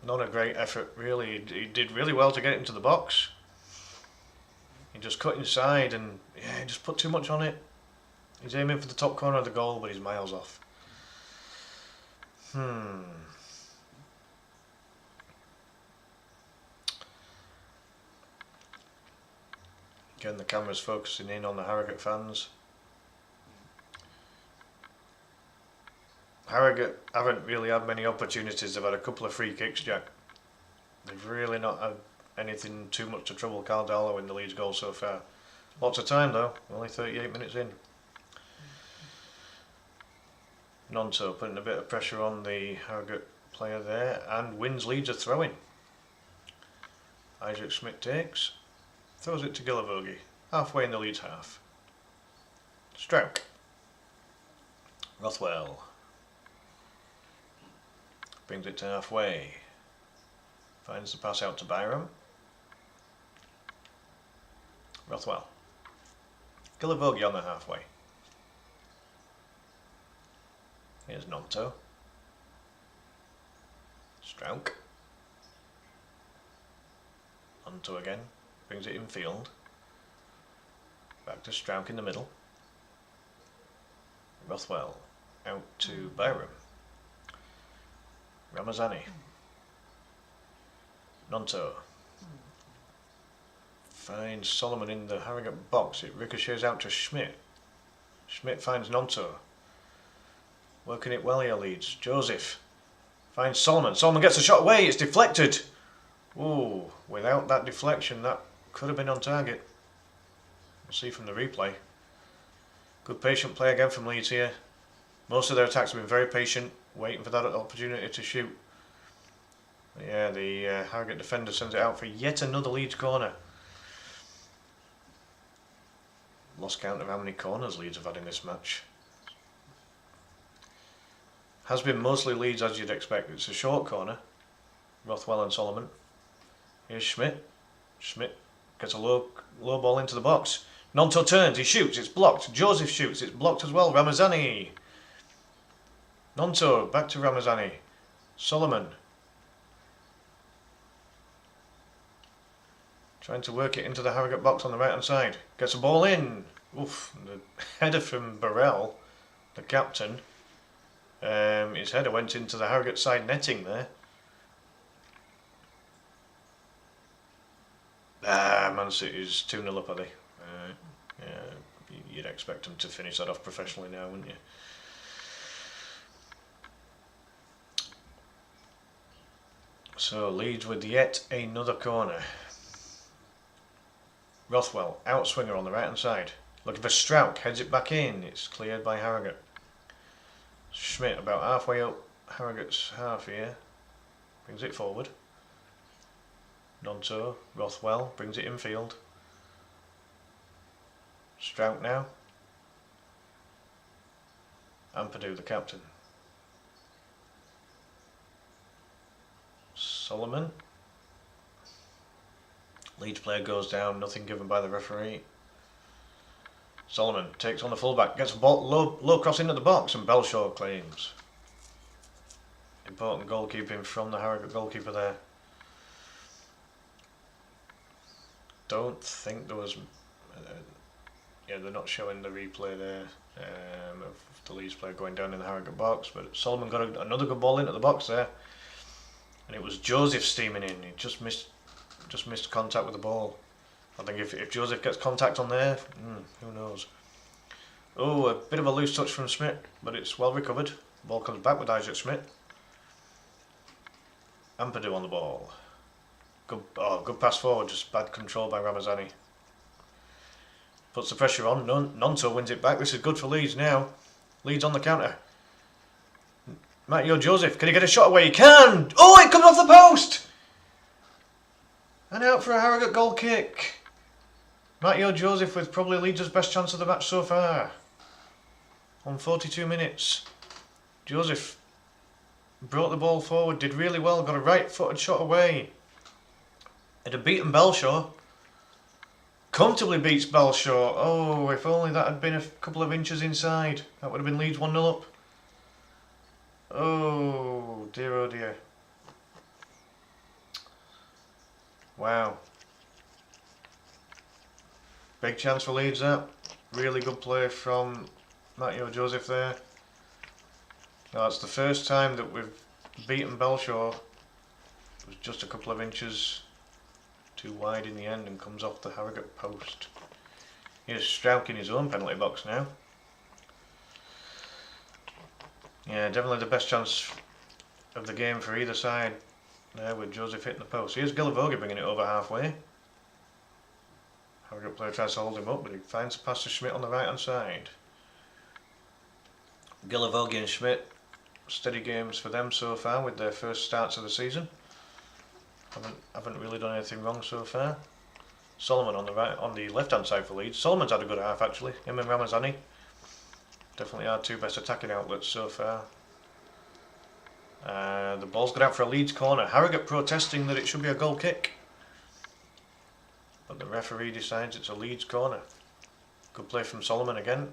Not a great effort, really. He did really well to get it into the box. He just cut inside and he just put too much on it. He's aiming for the top corner of the goal, but he's miles off. Again, the camera's focusing in on the Harrogate fans. Harrogate haven't really had many opportunities. They've had a couple of free kicks, Jack. They've really not had anything too much to trouble Carl Darlow in the Leeds goal so far. Lots of time though, only 38 minutes in. Nonto putting a bit of pressure on the Harrogate player there and wins Leeds a throw-in. Isaac Schmidt takes, throws it to Gillavogie, halfway in the Leeds half. Strauch. Rothwell. Brings it to halfway. Finds the pass out to Byram. Rothwell. Gillavogie on the halfway. Here's Nonto. Strauch. Nonto again. Brings it infield. Back to Strauch in the middle. Rothwell. Out to Byram. Ramazani. Nonto. Finds Solomon in the Harrogate box. It ricochets out to Schmidt. Schmidt finds Nonto. Working it well here, Leeds. Joseph finds Solomon. Solomon gets a shot away. It's deflected. Ooh, without that deflection, that could have been on target. We'll see from the replay. Good patient play again from Leeds here. Most of their attacks have been very patient, waiting for that opportunity to shoot. But yeah, the Harrogate defender sends it out for yet another Leeds corner. Lost count of how many corners Leeds have had in this match. Has been mostly Leeds as you'd expect. It's a short corner. Rothwell and Solomon. Here's Schmidt. Schmidt gets a low ball into the box. Nonto turns, he shoots, it's blocked. Joseph shoots, it's blocked as well. Ramazani. Nonto, back to Ramazani. Solomon. Trying to work it into the Harrogate box on the right hand side. Gets a ball in. Oof, the header from Burrell, the captain. His header went into the Harrogate side netting there. Man City's 2-0 up, are they? Yeah, you'd expect them to finish that off professionally now, wouldn't you? So Leeds with yet another corner. Rothwell, outswinger on the right hand side. Looking for Strauch, heads it back in. It's cleared by Harrogate. Schmidt about halfway up Harrogate's half here. Brings it forward. Nonto, Rothwell brings it infield. Strout now. Ampadu, the captain. Solomon. Leeds player goes down, nothing given by the referee. Solomon takes on the fullback, gets a ball, low cross into the box, and Belshaw claims. Important goalkeeping from the Harrogate goalkeeper there. Don't think there was... yeah, they're not showing the replay there of the Leeds player going down in the Harrogate box, but Solomon got another good ball into the box there, and it was Joseph steaming in. He just missed contact with the ball. I think if Joseph gets contact on there, who knows. Oh, a bit of a loose touch from Schmidt, but it's well recovered. The ball comes back with Isaac Schmidt. Ampadu on the ball. Good pass forward, just bad control by Ramazani. Puts the pressure on, Nonto wins it back. This is good for Leeds now. Leeds on the counter. Matteo Joseph, can he get a shot away? He can! Oh, it comes off the post! And out for a Harrogate goal kick. Matteo Joseph with probably Leeds' best chance of the match so far. On 42 minutes. Joseph brought the ball forward, did really well, got a right-footed shot away. It had beaten Belshaw. Comfortably beats Belshaw. Oh, if only that had been a couple of inches inside. That would have been Leeds 1-0 up. Oh dear. Wow. Big chance for Leeds that. Really good play from Matteo Joseph there. Now it's the first time that we've beaten Belshaw. It was just a couple of inches too wide in the end and comes off the Harrogate post. Here's Strouk in his own penalty box now. Yeah, definitely the best chance of the game for either side there with Joseph hitting the post. Here's Gilavogi bringing it over halfway. Harrogate player tries to hold him up, but he finds a pass to Schmidt on the right hand side. Gilavogi and Schmidt, steady games for them so far with their first starts of the season. Haven't really done anything wrong so far. Solomon on the left hand side for Leeds. Solomon's had a good half actually. Him and Ramazani definitely our two best attacking outlets so far. The ball's gone out for a Leeds corner. Harrogate protesting that it should be a goal kick, but the referee decides it's a Leeds corner. Good play from Solomon again.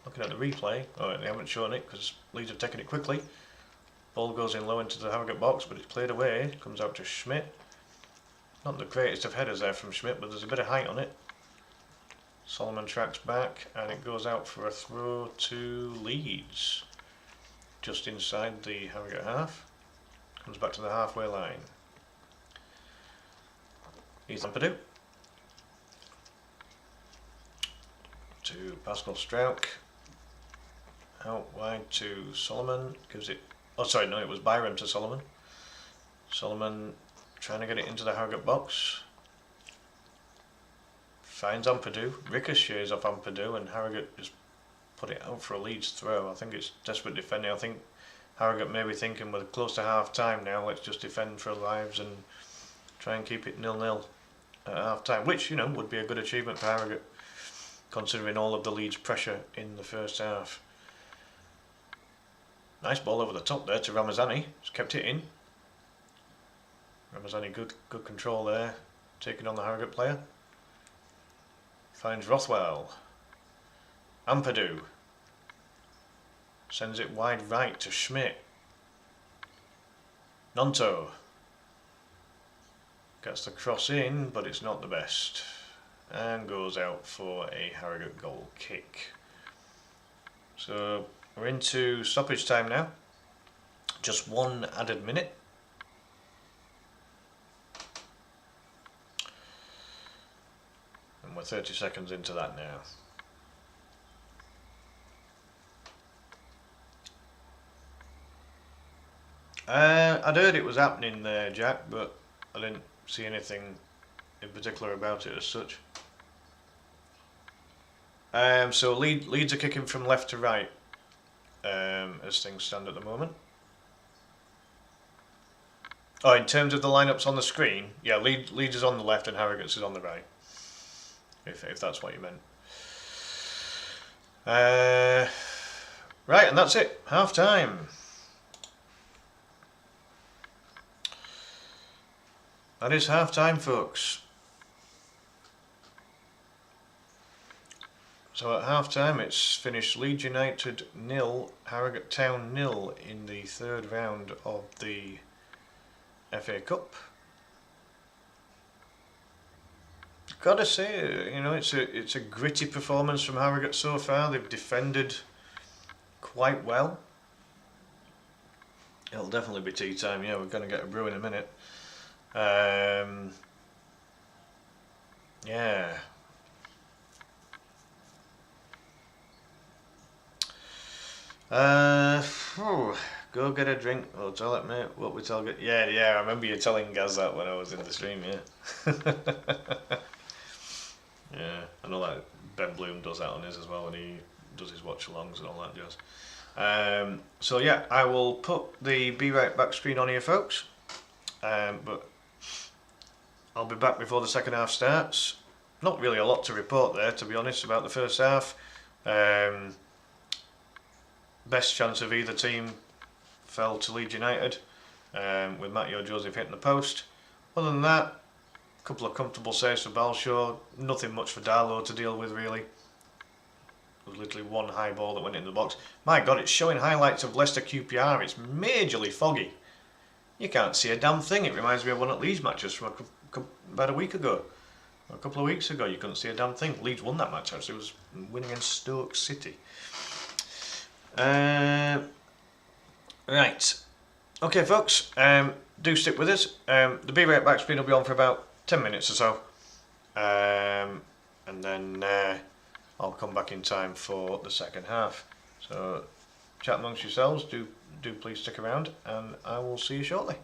Looking at the replay, they haven't shown it because Leeds have taken it quickly. Ball goes in low into the Harrogate box, but it's cleared away. Comes out to Schmidt. Not the greatest of headers there from Schmidt, but there's a bit of height on it. Solomon tracks back, and it goes out for a throw to Leeds. Just inside the Harrogate half. Comes back to the halfway line. Here's Ampadu. To Pascal Strouk. Out wide to Solomon. Gives it... Oh, sorry, no, it was Byram to Solomon. Solomon trying to get it into the Harrogate box. Finds Ampadu. Ricochets off Ampadu, and Harrogate just put it out for a Leeds throw. I think it's desperate defending. I think Harrogate may be thinking we're close to half time now. Let's just defend for our lives and try and keep it 0-0 at half time, which, you know, would be a good achievement for Harrogate, considering all of the Leeds pressure in the first half. Nice ball over the top there to Ramazani. Just kept it in. Ramazani good control there, taking on the Harrogate player. Finds Rothwell. Ampadu sends it wide right to Schmidt. Nonto gets the cross in, but it's not the best, and goes out for a Harrogate goal kick. So we're into stoppage time now. Just one added minute. And we're 30 seconds into that now. I'd heard it was happening there, Jack, but I didn't see anything in particular about it as such. So Leeds are kicking from left to right as things stand at the moment. Oh, in terms of the lineups on the screen, yeah, Leeds is on the left and Harrogate's is on the right. If that's what you meant. Right, and that's it. Half time. That is half time, folks. So at half time, it's finished Leeds United 0, Harrogate Town 0 in the third round of the FA Cup. Gotta say, you know, it's a gritty performance from Harrogate so far. They've defended quite well. It'll definitely be tea time. Yeah, we're going to get a brew in a minute. Yeah. Go get a drink. Oh, tell it, mate. What we tell get? Yeah. I remember you telling Gaz that when I was in the stream. Yeah. Yeah, I know that Ben Bloom does that on his as well, and he does his watch-alongs and all that jazz. So yeah, I will put the Be Right Back screen on here, folks. But I'll be back before the second half starts. Not really a lot to report there, to be honest, about the first half. Best chance of either team fell to Leeds United, with Matteo Joseph hitting the post. Other than that, a couple of comfortable saves for Balshaw, nothing much for Darlow to deal with really. There was literally one high ball that went in the box. My God, it's showing highlights of Leicester QPR, it's majorly foggy. You can't see a damn thing. It reminds me of one of Leeds matches from about a week ago. A couple of weeks ago, you couldn't see a damn thing. Leeds won that match actually, it was winning against Stoke City. Right. Okay, folks, do stick with us. The Be Right Back screen will be on for about 10 minutes or so. And then I'll come back in time for the second half. So chat amongst yourselves, do please stick around, and I will see you shortly.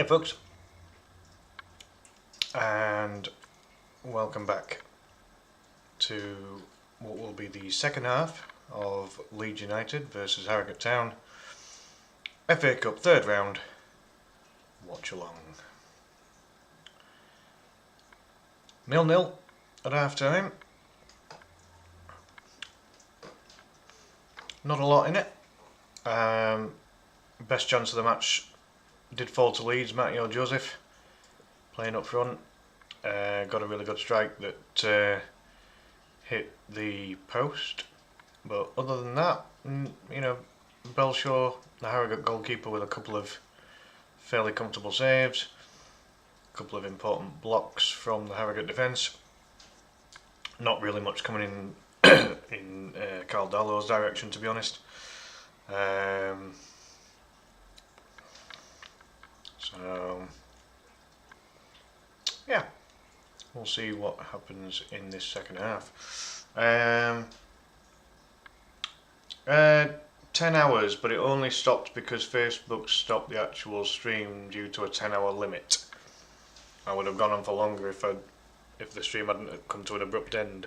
Hey folks, and welcome back to what will be the second half of Leeds United versus Harrogate Town, FA Cup third round, Watchalong. 0-0 at half time. Not a lot in it. Best chance of the match did fall to Leeds. Matteo Joseph playing up front, got a really good strike that hit the post, but other than that, you know, Belshaw, the Harrogate goalkeeper, with a couple of fairly comfortable saves, a couple of important blocks from the Harrogate defence. Not really much coming in in Carl Darlow's direction, to be honest. So yeah, we'll see what happens in this second half. 10 hours, but it only stopped because Facebook stopped the actual stream due to a 10-hour limit. I would have gone on for longer if the stream hadn't come to an abrupt end.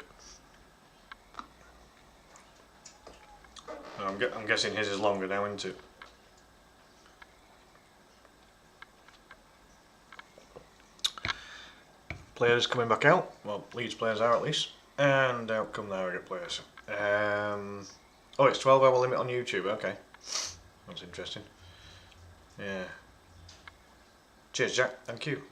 I'm guessing his is longer now, isn't it? Players coming back out. Well, Leeds players are at least. And out come the Harrogate players. Oh, it's 12-hour limit on YouTube. Okay. That's interesting. Yeah. Cheers, Jack. Thank you.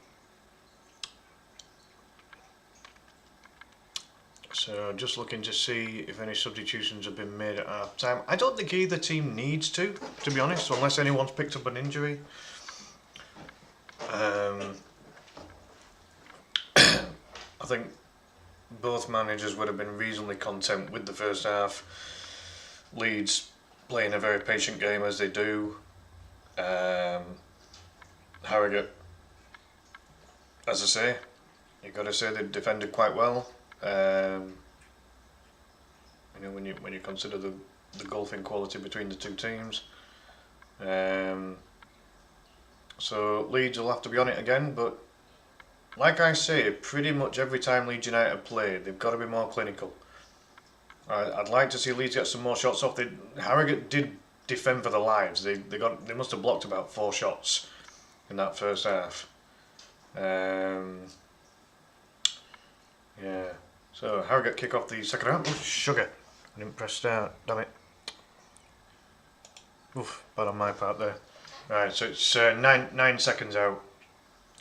So, just looking to see if any substitutions have been made at half time. I don't think either team needs to be honest, unless anyone's picked up an injury. I think both managers would have been reasonably content with the first half. Leeds playing a very patient game as they do. Harrogate, as I say, you've got to say they defended quite well. You know, when you consider the golfing quality between the two teams. So Leeds will have to be on it again, but like I say, pretty much every time Leeds United play, they've got to be more clinical. I'd like to see Leeds get some more shots off. Harrogate did defend for their lives. They must have blocked about 4 shots in that first half. Yeah. So Harrogate kick off the second half. Oof, sugar! I didn't press start. Damn it. Oof, bad on my part there. Right, so it's 9 seconds out.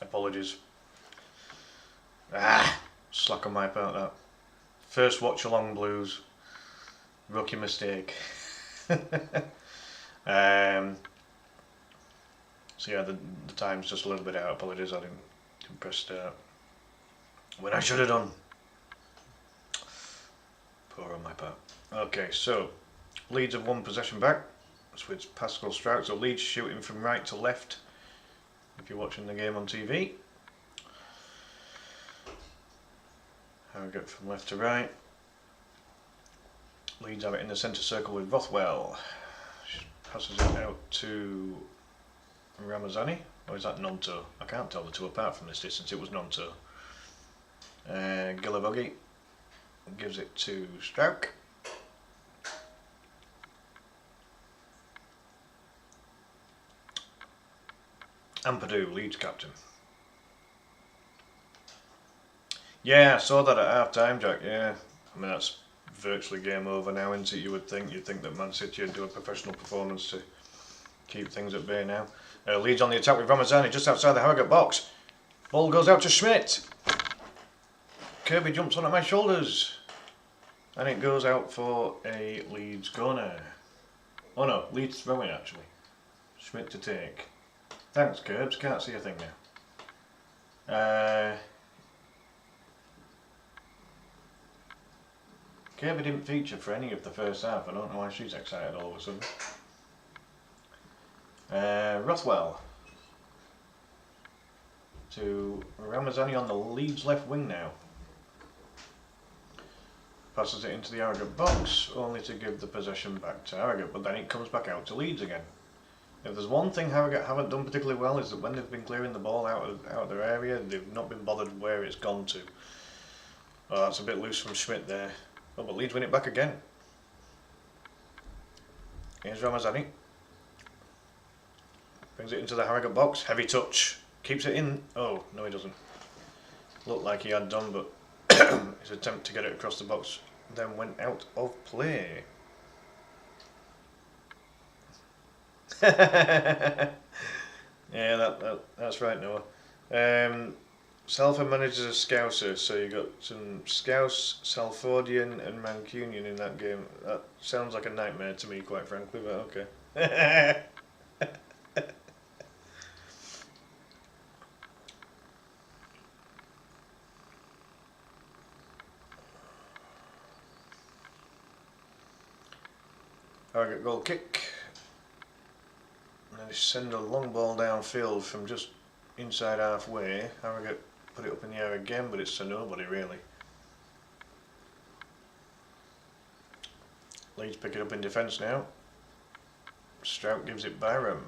Apologies. Slack on my part, that. First Watchalong blues. Rookie mistake. So yeah, the time's just a little bit out. Apologies, I didn't press start when I should have done. Poor on my part. Okay, so Leeds have won possession back. So it's Pascal Strout. So Leeds shooting from right to left. If you're watching the game on TV. Harrogate from left to right. Leeds have it in the centre circle with Rothwell. Passes it out to Ramazani. Or is that Nonto? I can't tell the two apart from this distance. It was Nonto. Gillivogi gives it to Strouk. Ampadu, Leeds captain. Yeah, I saw that at half time, Jack. Yeah, I mean that's virtually game over now, isn't it? You'd think that Man City would do a professional performance to keep things at bay now. Leeds on the attack with Ramazani just outside the Harrogate box. Ball goes out to Schmidt. Kirby jumps on at my shoulders, and it goes out for a Leeds corner. Oh no, Leeds throwing actually. Schmidt to take. Thanks, Curbs. Can't see a thing now. Kirby didn't feature for any of the first half. I don't know why she's excited all of a sudden. Rothwell to Ramazani on the Leeds left wing now. Passes it into the Harrogate box, only to give the possession back to Harrogate, but then it comes back out to Leeds again. If there's one thing Harrogate haven't done particularly well is that when they've been clearing the ball out of their area, they've not been bothered where it's gone to. Oh, that's a bit loose from Schmidt there. Oh, but Leeds win it back again. Here's Ramazani. Brings it into the Harrogate box. Heavy touch. Keeps it in. Oh, no he doesn't. Looked like he had done, but his attempt to get it across the box then went out of play. Yeah, that's right, Noah. Salford manages a Scouser, so you got some Scouse, Salfordian and Mancunian in that game. That sounds like a nightmare to me, quite frankly, but okay. Harrogate goal kick. And they send a long ball downfield from just inside halfway. Harrogate put it up in the air again, but it's to nobody really. Leeds pick it up in defence now. Strout gives it Byram.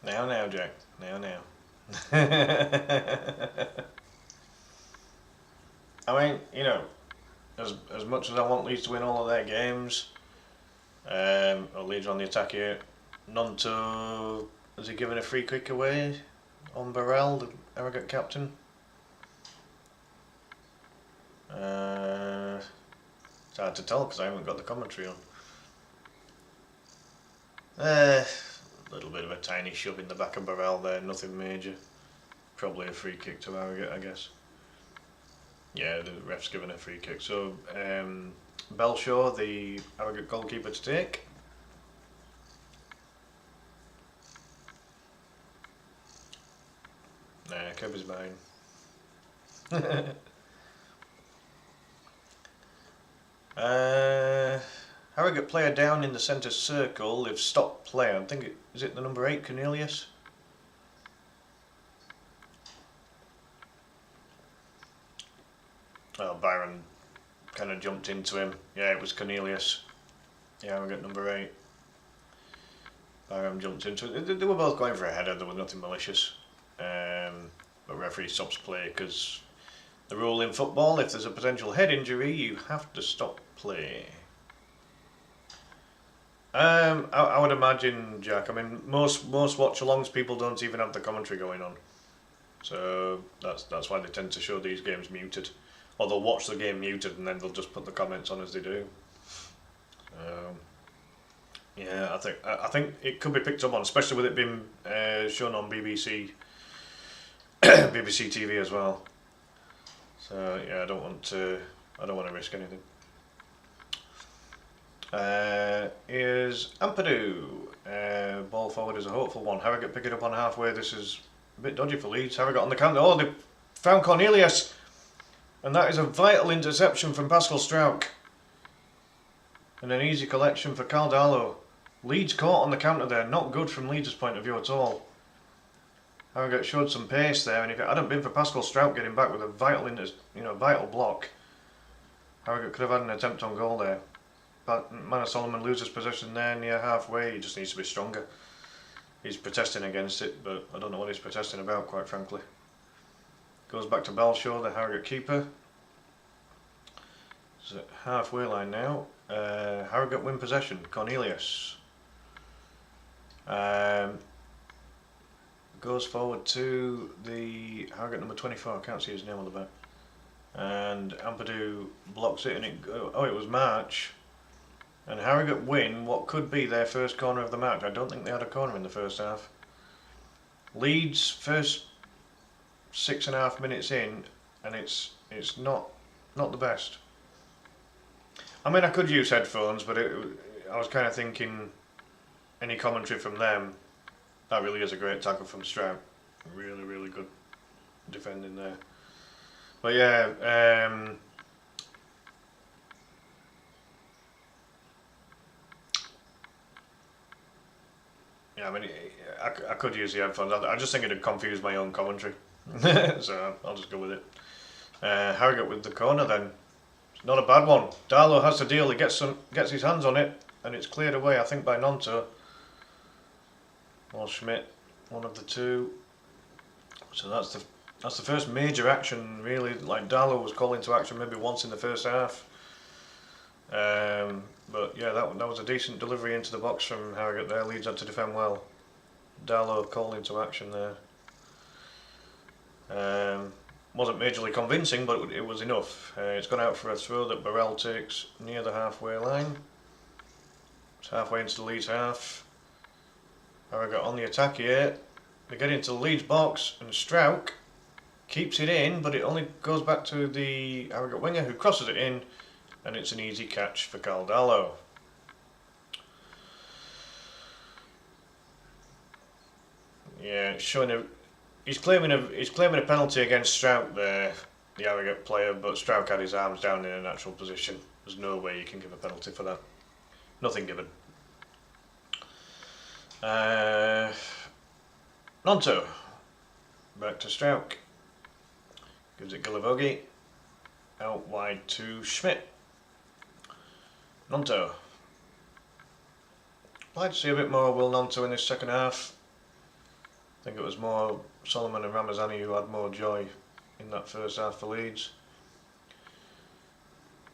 Now, Jack. Now. I mean, you know, as much as I want Leeds to win all of their games, or Leeds on the attack here, Nonto, has he given a free kick away on Burrell, the Harrogate captain? It's hard to tell because I haven't got the commentary on. A little bit of a tiny shove in the back of Burrell there, nothing major. Probably a free kick to Harrogate, I guess. Yeah, the ref's given a free kick. So, Belshaw, the Harrogate goalkeeper, to take. Nah, Kirby's mine. Harrogate player down in the centre circle. They've stopped play. I think is it the number 8, Cornelius? Oh, Byron kind of jumped into him. Yeah, it was Cornelius. Yeah, we got number 8. Byron jumped into it. They were both going for a header. There was nothing malicious. But referee stops play because the rule in football, if there's a potential head injury, you have to stop play. I would imagine, Jack. I mean, most watch-alongs people don't even have the commentary going on, so that's why they tend to show these games muted. Or they'll watch the game muted and then they'll just put the comments on as they do. Yeah, I think it could be picked up on, especially with it being shown on BBC BBC TV as well. So yeah, I don't want to risk anything. Here's Ampadu. Ball forward is a hopeful one. Harrogate pick it up on halfway. This is a bit dodgy for Leeds. Harrogate on the counter. Oh, they found Cornelius. And that is a vital interception from Pascal Strauch. And an easy collection for Caldalo. Leeds caught on the counter there. Not good from Leeds' point of view at all. Harrogate showed some pace there, and if it hadn't been for Pascal Strauch getting back with a vital block, Harrogate could have had an attempt on goal there. But Manor Solomon loses possession there near halfway. He just needs to be stronger. He's protesting against it, but I don't know what he's protesting about, quite frankly. Goes back to Belshaw, the Harrogate keeper. It's at halfway line now. Harrogate win possession. Cornelius. Goes forward to the Harrogate number 24. I can't see his name on the back. And Ampadu blocks it, and it was March. And Harrogate win what could be their first corner of the match. I don't think they had a corner in the first half. Leeds first 6.5 minutes in, and it's not the best. I mean, I could use headphones, but I was kind of thinking any commentary from them. That really is a great tackle from Stroud. Really, really good defending there. But yeah, I mean, I could use the headphones. I just think it'd confuse my own commentary. So I'll just go with it. Harrogate with the corner then. It's not a bad one. Darlow has the deal. He gets his hands on it, and it's cleared away, I think, by Nonto or Schmidt, one of the two. So that's the first major action, really. Like, Darlow was called into action maybe once in the first half. But yeah, that was a decent delivery into the box from Harrogate there. Leeds had to defend well. Darlow called into action there. Wasn't majorly convincing, but it was enough. It's gone out for a throw that Burrell takes near the halfway line. It's halfway into the Leeds half. Harrogate on the attack here. They get into the Leeds box, and Strauch keeps it in, but it only goes back to the Harrogate winger, who crosses it in, and it's an easy catch for Darlow. Yeah, it's showing he's claiming a penalty against Strauch there, the Harrogate player, but Strauch had his arms down in a natural position. There's no way you can give a penalty for that. Nothing given. Nonto. Back to Strauch. Gives it Gilavogi. Out wide to Schmidt. Nonto. I'd like to see a bit more Will Nonto in this second half. I think it was more Solomon and Ramazani who had more joy in that first half for Leeds.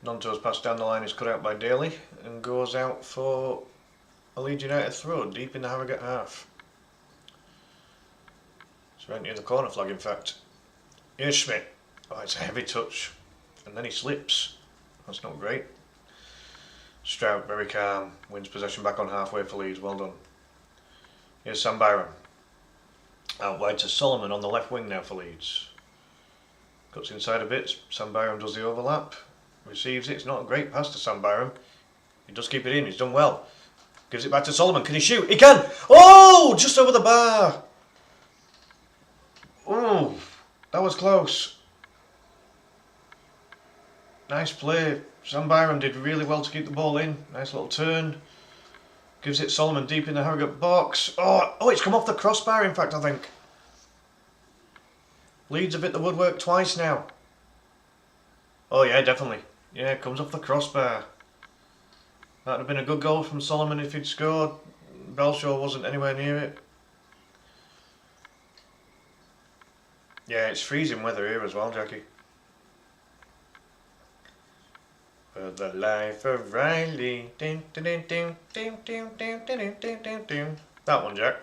Nonto's pass down the line is cut out by Daly and goes out for a Leeds United throw deep in the Harrogate half. It's right near the corner flag, in fact. Here's Schmidt. Oh, it's a heavy touch. And then he slips. That's not great. Strauch, very calm, wins possession back on halfway for Leeds. Well done. Here's Sam Byram. Out wide to Solomon on the left wing now for Leeds. Cuts inside a bit. Sam Byram does the overlap. Receives it. It's not a great pass to Sam Byram. He does keep it in. He's done well. Gives it back to Solomon. Can he shoot? He can! Oh! Just over the bar. Oh! That was close. Nice play. Sam Byram did really well to keep the ball in. Nice little turn. Gives it Solomon deep in the Harrogate box. Oh, it's come off the crossbar, in fact, I think. Leeds have hit the woodwork twice now. Oh yeah, definitely. Yeah, it comes off the crossbar. That'd have been a good goal from Solomon if he'd scored. Belshaw wasn't anywhere near it. Yeah, it's freezing weather here as well, Jackie. For the life of Riley. Ding, ding, ding, ding, ding, ding, ding, ding, ding, ding, ding. That one, Jack.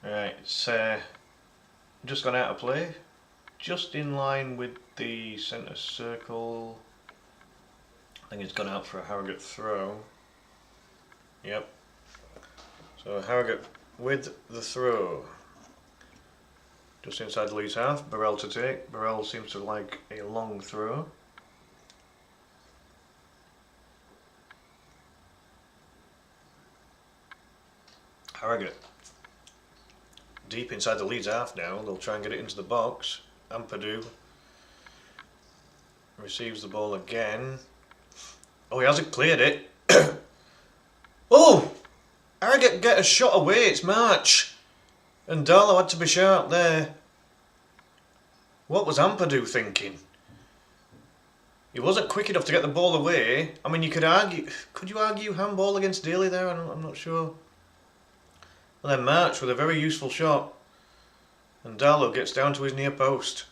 Right, it's just gone out of play. Just in line with the centre circle. I think it's gone out for a Harrogate throw. Yep. So Harrogate with the throw. Just inside the Leeds half, Burrell to take. Burrell seems to like a long throw. Harrogate. Deep inside the Leeds half now, they'll try and get it into the box. Ampadu receives the ball again. Oh, he hasn't cleared it. Oh! Harrogate get a shot away, it's March. And Darlow had to be sharp there. What was Ampadu thinking? He wasn't quick enough to get the ball away. I mean, could you argue handball against Daly there? I'm not sure. And then March with a very useful shot. And Darlow gets down to his near post.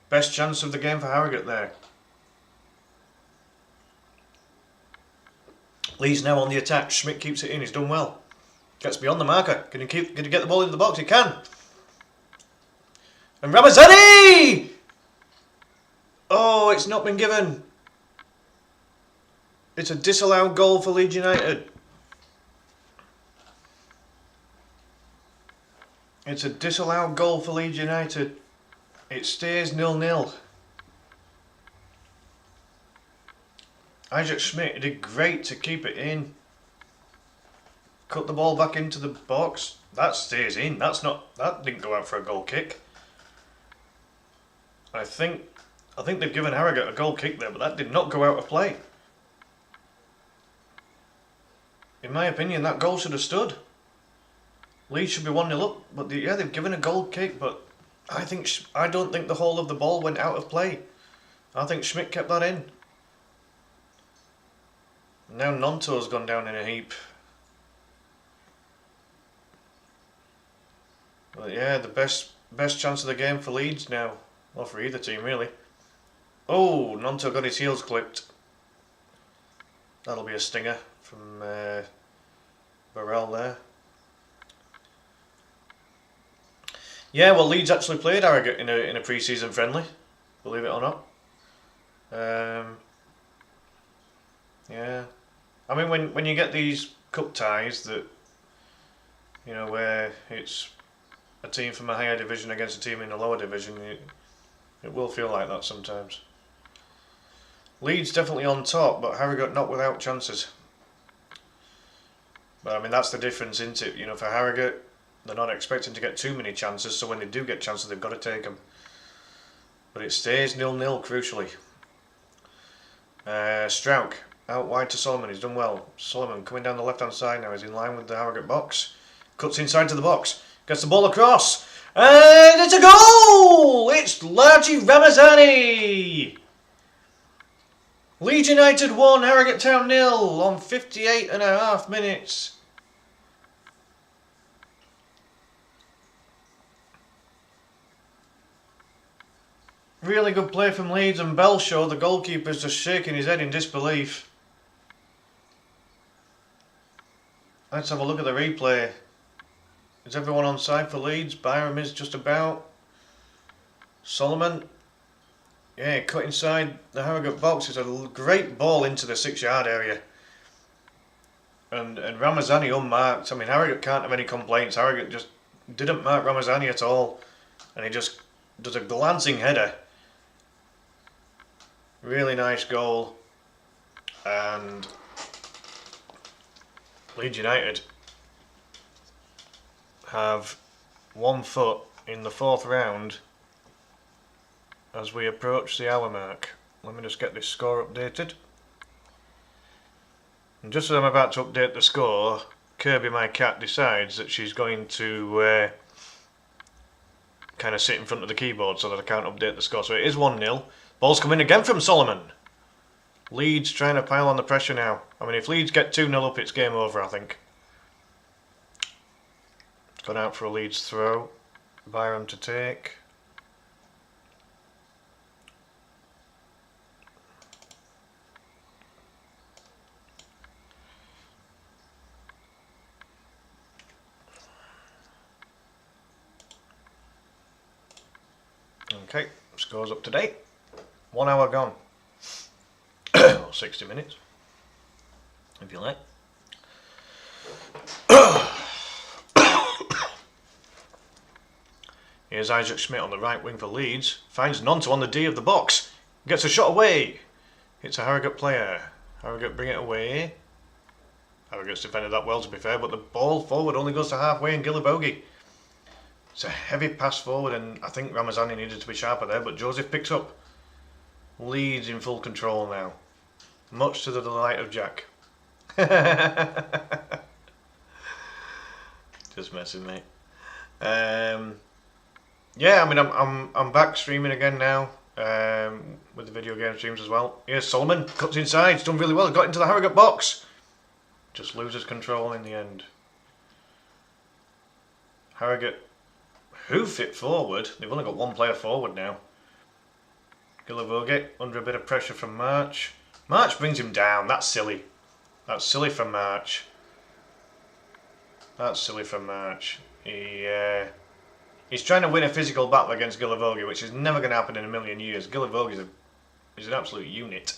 Best chance of the game for Harrogate there. Leeds now on the attack. Schmidt keeps it in, he's done well. Gets beyond the marker. Can he get the ball into the box? He can. And Ramazani! Oh, it's not been given. It's a disallowed goal for Leeds United. It's a disallowed goal for Leeds United. It stays 0-0. Isaac Schmidt did great to keep it in. Cut the ball back into the box. That stays in. That didn't go out for a goal kick. I think they've given Harrogate a goal kick there, but that did not go out of play. In my opinion, that goal should have stood. Leeds should be 1-0 up, but they've given a goal kick, but I don't think the whole of the ball went out of play. I think Schmidt kept that in. Now Nonto's gone down in a heap. But yeah, the best chance of the game for Leeds now. Well, for either team really. Oh, Nonto got his heels clipped. That'll be a stinger from Burrell there. Yeah, well, Leeds actually played Harrogate in a pre-season friendly, believe it or not. Yeah, I mean when you get these cup ties that, you know, where it's a team from a higher division against a team in a lower division, it will feel like that sometimes. Leeds definitely on top, but Harrogate not without chances. But I mean, that's the difference, isn't it? You know, for Harrogate, they're not expecting to get too many chances, so when they do get chances, they've got to take them. But it stays 0-0, crucially. Strauch out wide to Solomon. He's done well. Solomon coming down the left-hand side now. He's in line with the Harrogate box. Cuts inside to the box. Gets the ball across. And it's a goal! It's Largi Ramazani! Leeds United 1, Harrogate Town 0 on 58.5 minutes. Really good play from Leeds, and Belshaw, the goalkeeper's just shaking his head in disbelief. Let's have a look at the replay. Is everyone on side for Leeds? Byram is just about. Solomon. Yeah, cut inside the Harrogate box. It's a great ball into the 6-yard area. And Ramazani unmarked. I mean, Harrogate can't have any complaints. Harrogate just didn't mark Ramazani at all. And he just does a glancing header. Really nice goal. And Leeds United have 1 foot in the 4th round as we approach the hour mark. Let me just get this score updated. And just as I'm about to update the score, Kirby, my cat, decides that she's going to kind of sit in front of the keyboard so that I can't update the score. So it is 1-0. Ball's coming again from Solomon. Leeds trying to pile on the pressure now. I mean, if Leeds get 2-0 up, it's game over, I think. Gone out for a Leeds throw. Byram to take. Okay, scores up to date. 1 hour gone. Or 60 minutes, if you like. Here's Isaac Schmidt on the right wing for Leeds. Finds Nonto on the D of the box. Gets a shot away. Hits a Harrogate player. Harrogate bring it away. Harrogate's defended that well, to be fair, but the ball forward only goes to halfway and Gillivogie. It's a heavy pass forward, and I think Ramazani needed to be sharper there, but Joseph picks up. Leeds in full control now. Much to the delight of Jack. Just messing, mate. Yeah, I mean, I'm back streaming again now, with the video game streams as well. Here's Solomon, cuts inside, he's done really well, got into the Harrogate box. Just loses control in the end. Harrogate hoof it forward. They've only got 1 player forward now. Gillivogie under a bit of pressure from March. March brings him down. That's silly. That's silly from March. That's silly from March. He's trying to win a physical battle against Gillivogie, which is never going to happen in a million years. Gillivogie is an absolute unit.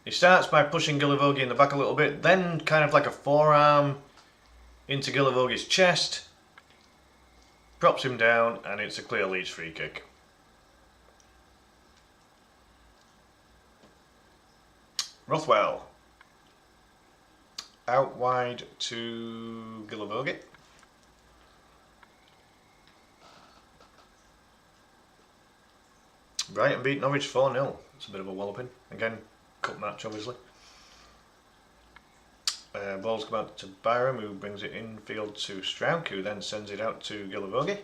He starts by pushing Gillivogie in the back a little bit, then kind of like a forearm into Gillivogie's chest. Props him down, and it's a clear Leeds free kick. Rothwell. Out wide to Gillivogie. Brighton beat Norwich 4-0. It's a bit of a walloping. Again, cup match, obviously. Ball's come out to Byram, who brings it infield to Strauch, who then sends it out to Gilavogi.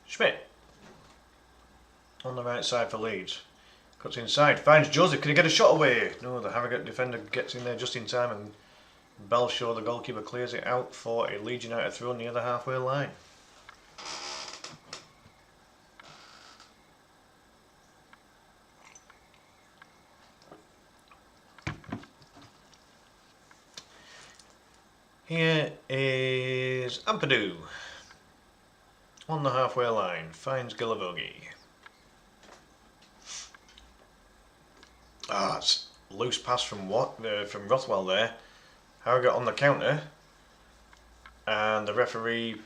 Schmidt on the right side for Leeds. Cuts inside, finds Joseph. Can he get a shot away? No, the Harrogate defender gets in there just in time, and Belshaw, the goalkeeper, clears it out for a Leeds United throw near the halfway line. Here is Ampadu on the halfway line, finds Gilavogi. It's loose pass from Rothwell there. Harrogate on the counter, and the referee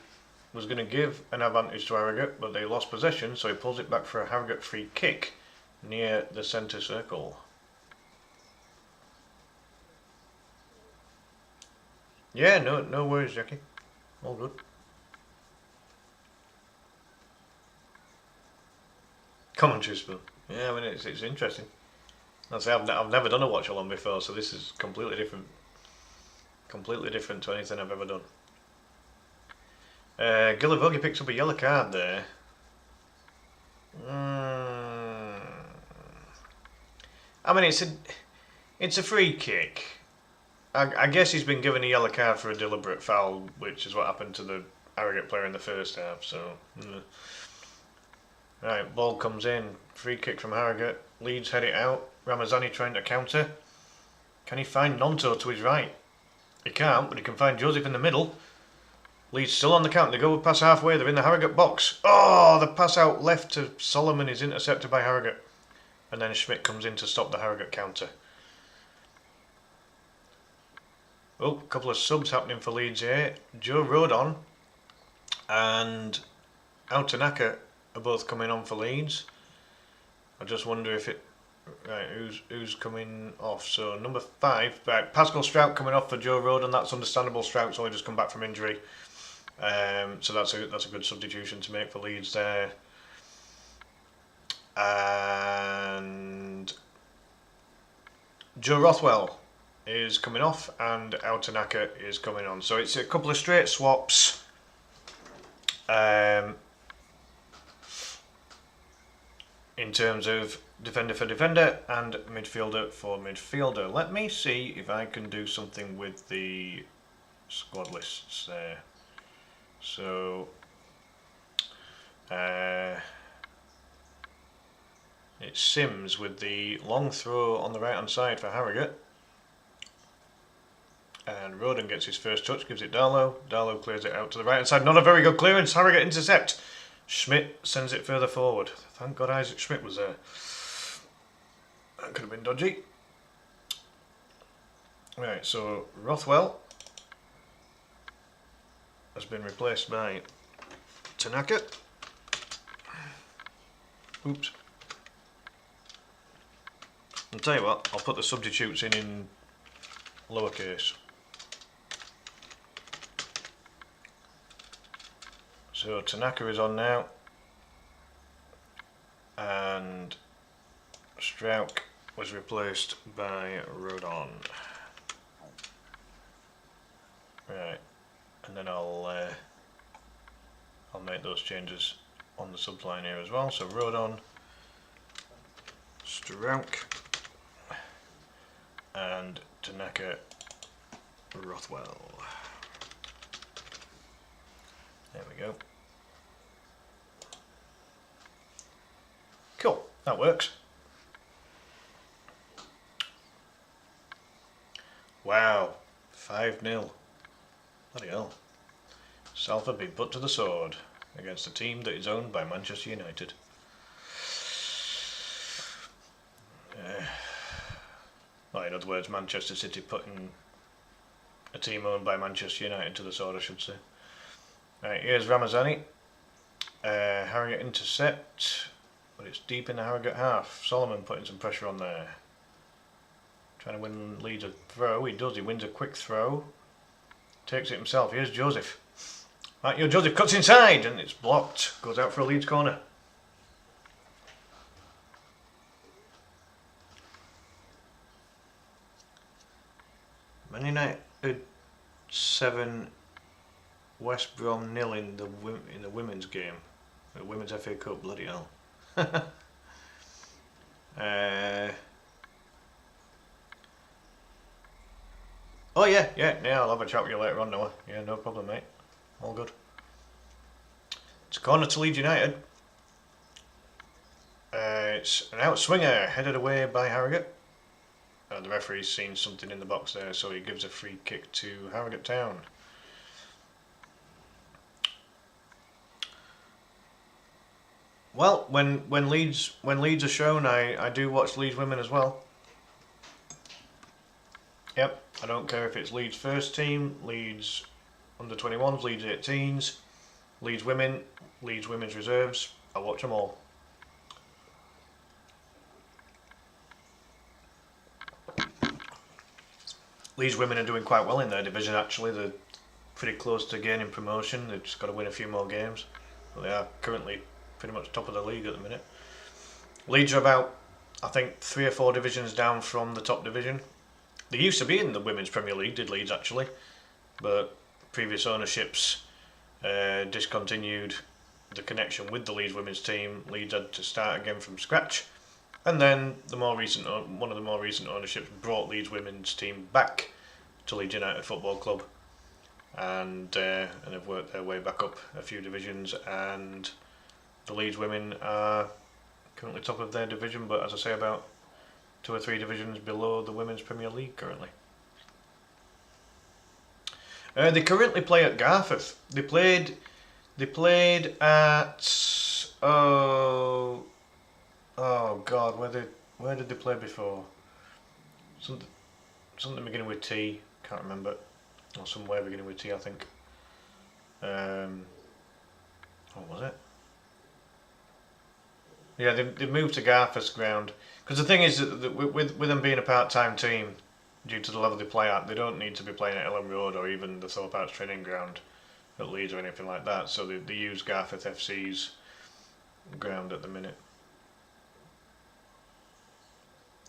was going to give an advantage to Harrogate, but they lost possession, so he pulls it back for a Harrogate free kick near the centre circle. Yeah, no worries, Jackie. All good. Commentary spill. Yeah, I mean it's interesting. I've never done a watch along before, so this is completely different. Completely different to anything I've ever done. Gilavogi picks up a yellow card there. I mean it's a free kick. I guess he's been given a yellow card for a deliberate foul, which is what happened to the Harrogate player in the first half. So, right, ball comes in, free kick from Harrogate. Leeds head it out. Ramazani trying to counter. Can he find Nonto to his right? He can't, but he can find Joseph in the middle. Leeds still on the counter. They go past halfway. They're in the Harrogate box. Oh, the pass out left to Solomon is intercepted by Harrogate, and then Schmidt comes in to stop the Harrogate counter. Oh, a couple of subs happening for Leeds here. Joe Rodon and Autanaka are both coming on for Leeds. I just wonder if it... Right, who's coming off? So number 5, right, Pascal Strauch coming off for Joe Rodon. That's understandable. Strauch's only just come back from injury, so that's a good substitution to make for Leeds there. And Joe Rothwell is coming off and Autanaka is coming on. So it's a couple of straight swaps. In terms of defender for defender and midfielder for midfielder. Let me see if I can do something with the squad lists there. So it's Sims with the long throw on the right hand side for Harrogate. And Rodon gets his first touch, gives it Darlow. Darlow clears it out to the right hand side. Not a very good clearance. Harrogate intercept. Schmidt sends it further forward. Thank God Isaac Schmidt was there. That could have been dodgy. Right, so Rothwell has been replaced by Tanaka. Oops. I'll tell you what, I'll put the substitutes in lowercase. So Tanaka is on now, and Strauch was replaced by Rodon. Right, and then I'll make those changes on the subline here as well. So Rodon, Strauch, and Tanaka, Rothwell. There we go. Cool, that works. Wow, 5-0. Bloody hell. Salford being put to the sword against a team that is owned by Manchester United. Well, in other words, Manchester City putting a team owned by Manchester United to the sword, I should say. Right, here's Ramazani. Harrogate intercept, but it's deep in the Harrogate half. Solomon putting some pressure on there. Trying to win Leeds a throw. He does, he wins a quick throw. Takes it himself. Here's Joseph. Right, Joseph cuts inside and it's blocked. Goes out for a Leeds corner. Man United 7, West Brom 0 in the women's game, the Women's FA Cup. Bloody hell. Oh yeah, I'll have a chat with you later on, Noah. Yeah, no problem, mate. All good. It's a corner to Leeds United. It's an outswinger headed away by Harrogate. The referee's seen something in the box there, so he gives a free kick to Harrogate Town. Well, when Leeds are shown, I do watch Leeds women as well. Yep, I don't care if it's Leeds first team, Leeds under 21s, Leeds 18s, Leeds women, Leeds women's reserves. I watch them all. Leeds women are doing quite well in their division actually. They're pretty close to gaining promotion. They've just got to win a few more games. But they are currently pretty much top of the league at the minute. Leeds are about, I think, 3 or 4 divisions down from the top division. They used to be in the Women's Premier League, did Leeds actually, but previous ownerships discontinued the connection with the Leeds women's team. Leeds had to start again from scratch, and then one of the more recent ownerships brought Leeds women's team back to Leeds United Football Club, and have worked their way back up a few divisions, and the Leeds women are currently top of their division, but as I say, about 2 or 3 divisions below the Women's Premier League currently. They currently play at Garforth. They played at oh god, where did they play before? Something beginning with T, can't remember, or somewhere beginning with T, I think. What was it? Yeah, they've moved to Garforth's ground. Because the thing is that with them being a part-time team, due to the level they play at, they don't need to be playing at Ellen Road or even the Thorpe Arts training ground at Leeds or anything like that. So they use Garforth FC's ground at the minute.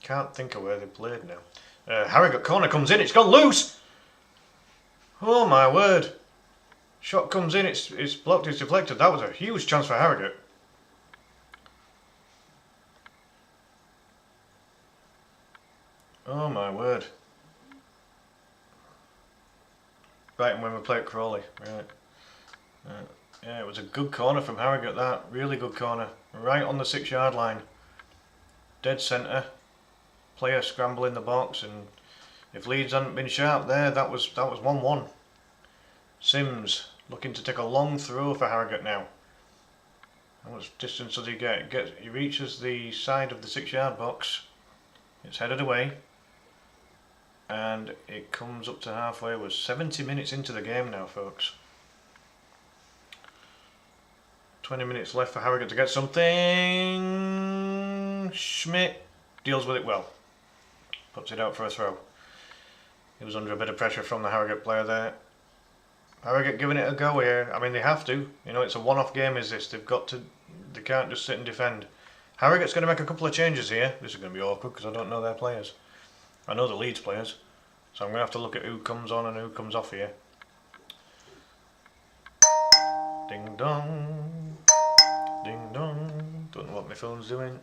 Can't think of where they played now. Harrogate corner comes in, it's gone loose! Oh my word. Shot comes in, it's blocked, it's deflected. That was a huge chance for Harrogate. Oh my word. Right, and when we play at Crawley, right. Yeah, it was a good corner from Harrogate, that. Really good corner. Right on the 6-yard line. Dead centre. Player scramble in the box, and if Leeds hadn't been sharp there, that was 1-1. Sims looking to take a long throw for Harrogate now. How much distance does he get? He reaches the side of the 6-yard box. It's headed away. And it comes up to halfway. We're 70 minutes into the game now, folks. 20 minutes left for Harrogate to get something. Schmidt deals with it well. Puts it out for a throw. He was under a bit of pressure from the Harrogate player there. Harrogate giving it a go here. I mean, they have to. You know, it's a one-off game is this. They've got to. They can't just sit and defend. Harrogate's going to make a couple of changes here. This is going to be awkward because I don't know their players. I know the Leeds players, so I'm going to have to look at who comes on and who comes off here. Ding dong, ding dong. Don't know what my phone's doing.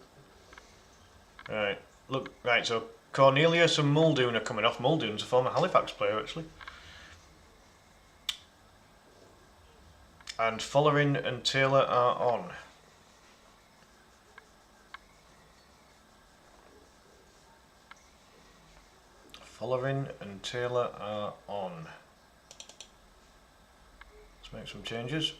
Right, look, right, so Cornelius and Muldoon are coming off. Muldoon's a former Halifax player, actually. And Follerin and Taylor are on. Follerin and Taylor are on. Let's make some changes.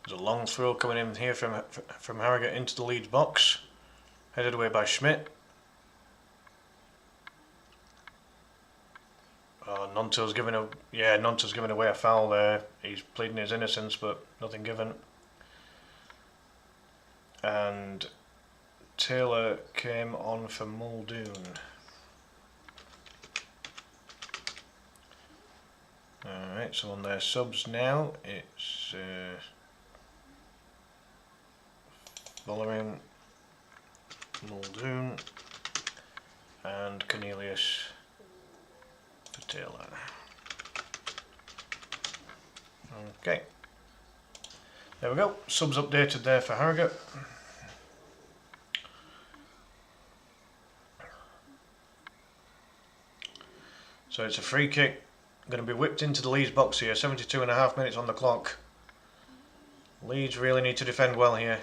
There's a long throw coming in here from Harrogate into the Leeds box. Headed away by Schmidt. Nonto's giving away a foul there. He's pleading his innocence, but nothing given. And Taylor came on for Muldoon. Alright, so on their subs now, it's Bollering, Muldoon, and Cornelius for Taylor. Okay. There we go. Subs updated there for Harrogate. So it's a free kick. Going to be whipped into the Leeds box here. 72.5 minutes on the clock. Leeds really need to defend well here.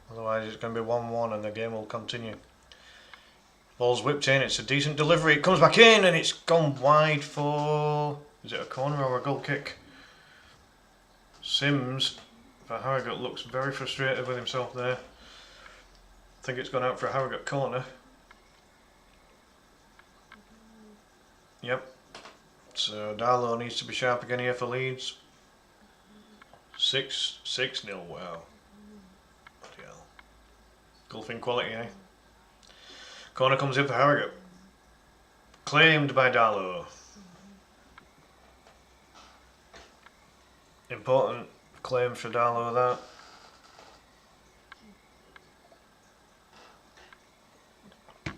Otherwise it's going to be 1-1 and the game will continue. Ball's whipped in. It's a decent delivery. It comes back in and it's gone wide for... Is it a corner or a goal kick? Sims for Harrogate looks very frustrated with himself there. I think it's gone out for a Harrogate corner. Yep. So Darlow needs to be sharp again here for Leeds. 6-0. Wow. Bloody hell. Golfing quality, eh? Corner comes in for Harrogate. Claimed by Darlow. Important claim for Darlow that.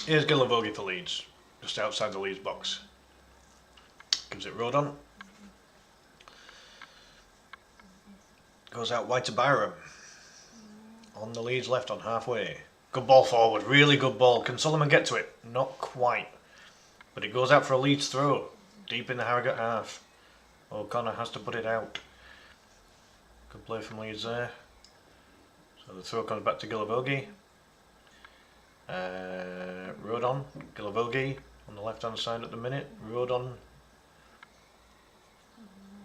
Here's Gillavogie for Leeds, just outside the Leeds box. Gives it road on. Goes out wide to Byram. On the Leeds left on halfway. Good ball forward, really good ball. Can Solomon get to it? Not quite. But it goes out for a Leeds throw. Deep in the Harrogate half. O'Connor has to put it out. Good play from Leeds there. So the throw comes back to Gillavogie. Rodon, Gillavogie on the left hand side at the minute. Rodon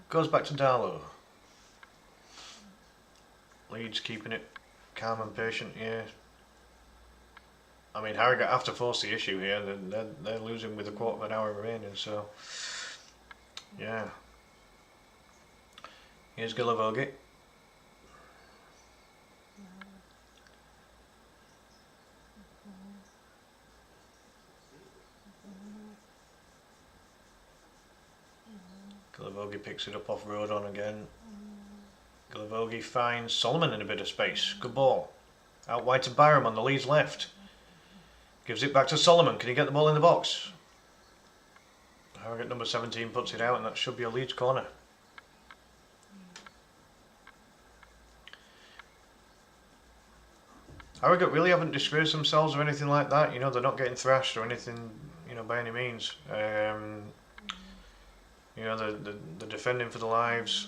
goes back to Darlow. Leeds keeping it calm and patient here. I mean, Harrogate have to force the issue here. They're losing with a quarter of an hour remaining, so yeah. Here's Gillavogie. Gillavogie picks it up off Rodon again. Gillavogie finds Solomon in a bit of space. Good ball. Out wide to Byram on the Leeds left. Gives it back to Solomon. Can he get the ball in the box? Harrogate number 17 puts it out and that should be a Leeds corner. Harrogate really haven't disgraced themselves or anything like that. You know, they're not getting thrashed or anything, you know, by any means. You know, they're defending for the lives.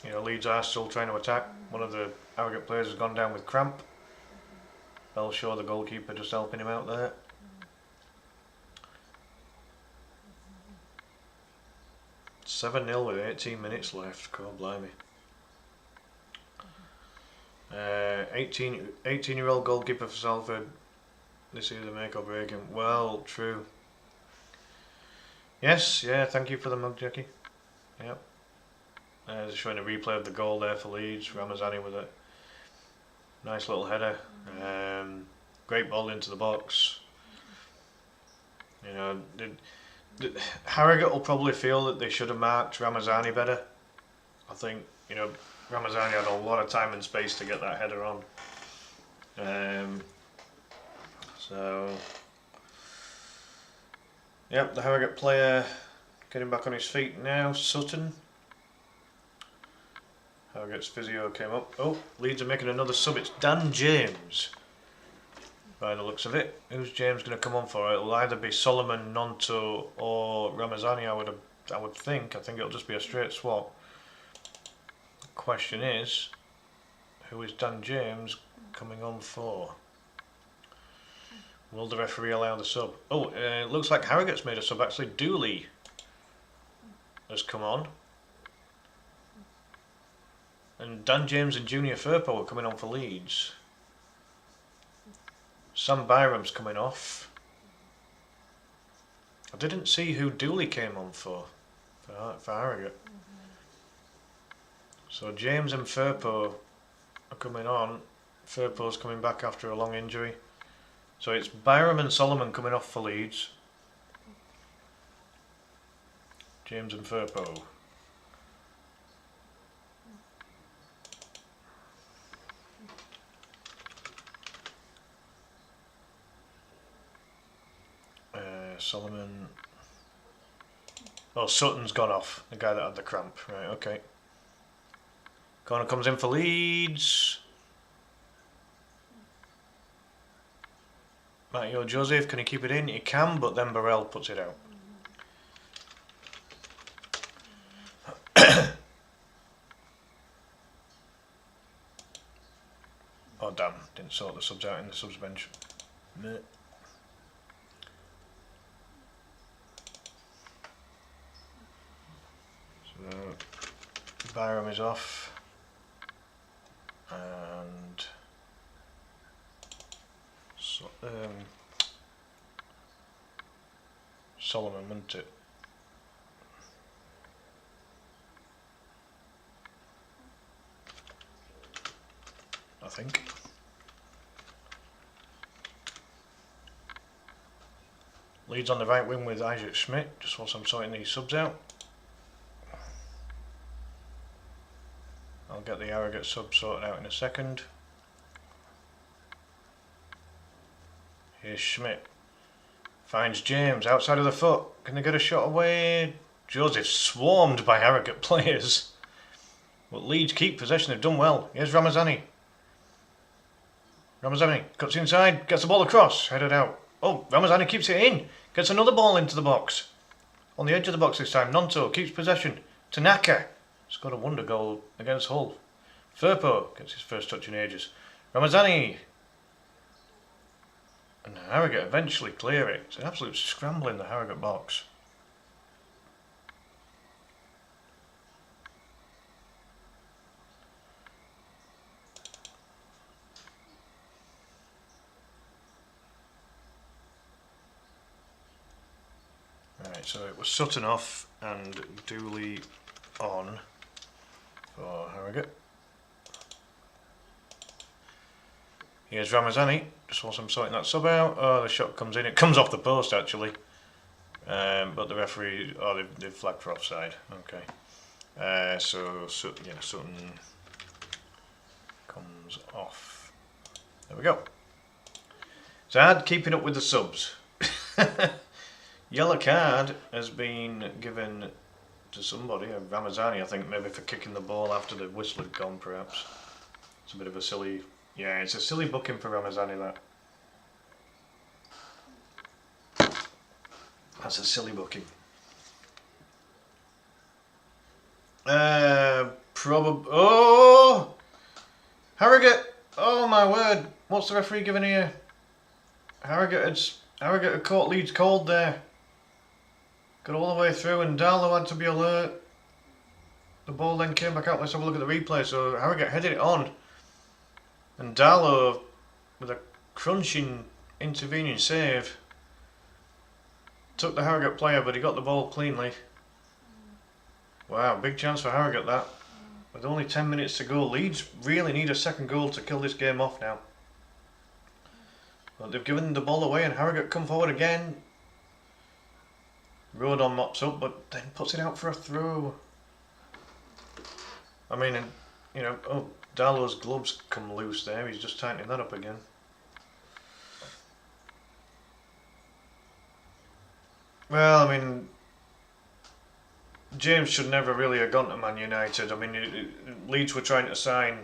You know, Leeds are still trying to attack. One of the Harrogate players has gone down with cramp. Belshaw, the goalkeeper, just helping him out there. It's 7-0 with 18 minutes left. God blimey. 18-year-old goalkeeper for Salford. This is the make or break him. Well, true. Yes, yeah, thank you for the mug, Jackie. Yep. Just showing a replay of the goal there for Leeds. Ramazani with a nice little header. Great ball into the box. You know, Harrogate will probably feel that they should have marked Ramazani better. I think, you know, Ramazani had a lot of time and space to get that header on. So, yep, the Harrogate player getting back on his feet now. Sutton. Harrogate's physio came up. Oh, Leeds are making another sub. It's Dan James. By the looks of it. Who's James going to come on for? It'll either be Solomon, Nonto or Ramazani, I would think. I think it'll just be a straight swap. The question is, who is Dan James coming on for? Will the referee allow the sub? Oh, it looks like Harrogate's made a sub actually. Dooley has come on. And Dan James and Junior Firpo are coming on for Leeds. Sam Byram's coming off. I didn't see who Dooley came on for Harrogate. So James and Firpo are coming on. Firpo's coming back after a long injury. So it's Byram and Solomon coming off for Leeds. James and Firpo. Solomon. Oh, Sutton's gone off. The guy that had the cramp. Right, okay. Corner comes in for Leeds. Matteo Joseph, can he keep it in? He can, but then Burrell puts it out. Oh damn, didn't sort the subs out in the subs bench. Meh. So Byram is off. And so, Solomon, wasn't it? I think. Leeds on the right wing with Isaac Schmidt, just whilst I'm sorting these subs out. I'll get the Harrogate sub sorted out in a second. Here's Schmidt. Finds James outside of the foot. Can they get a shot away? Joseph swarmed by Harrogate players. But Leeds keep possession, they've done well. Here's Ramazani. Ramazani cuts inside, gets the ball across, headed out. Oh, Ramazani keeps it in. Gets another ball into the box. On the edge of the box this time, Nonto keeps possession. Tanaka scored a wonder goal against Hull. Firpo gets his first touch in ages. Ramazani. And Harrogate eventually clear it. It's an absolute scramble in the Harrogate box. Right, so it was Sutton off and Dooley on for Harrogate. Here's Ramazani, just whilst I'm sorting that sub out. Oh, the shot comes in. It comes off the post actually, but the referee, oh, they've flagged for offside. Okay, so yeah, Sutton comes off. There we go. Sad keeping up with the subs. Yellow card has been given to somebody, Ramazani, I think, maybe for kicking the ball after the whistle had gone, perhaps. It's a bit of a silly, yeah, it's a silly booking for Ramazani, that. That's a silly booking. Probably, oh! Harrogate! Oh my word, what's the referee giving here? Harrogate had caught Leeds cold there. Got all the way through and Darlow had to be alert. The ball then came back out. Let's have a look at the replay. So Harrogate headed it on. And Darlow, with a crunching, intervening save, took the Harrogate player, but he got the ball cleanly. Wow, big chance for Harrogate that. With only 10 minutes to go. Leeds really need a second goal to kill this game off now. But they've given the ball away and Harrogate come forward again. Rodon mops up, but then puts it out for a throw. I mean, you know, oh, Darlow's gloves come loose there. He's just tightening that up again. Well, I mean, James should never really have gone to Man United. I mean, Leeds were trying to sign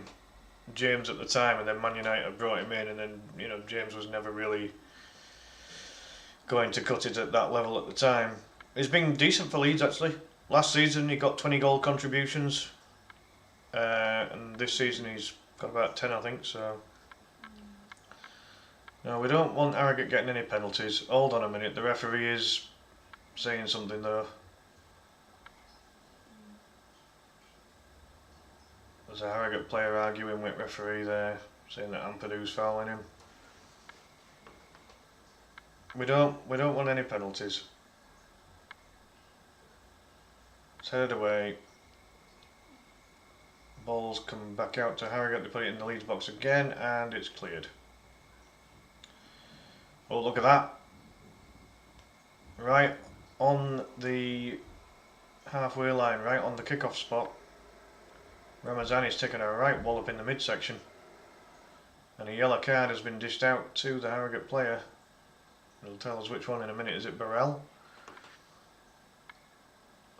James at the time, and then Man United brought him in, and then, you know, James was never really going to cut it at that level at the time. He's been decent for Leeds actually. Last season he got 20 goal contributions, and this season he's got about 10, I think. So no, we don't want Harrogate getting any penalties. Hold on a minute, the referee is saying something though. There's a Harrogate player arguing with referee there, saying that Ampadu's fouling him. We don't want any penalties. It's headed away. Ball's come back out to Harrogate. They put it in the Leeds box again, and it's cleared. Oh, look at that! Right on the halfway line, right on the kickoff spot. Ramazani's taken a right wallop in the midsection, and a yellow card has been dished out to the Harrogate player. It'll tell us which one in a minute. Is it Burrell?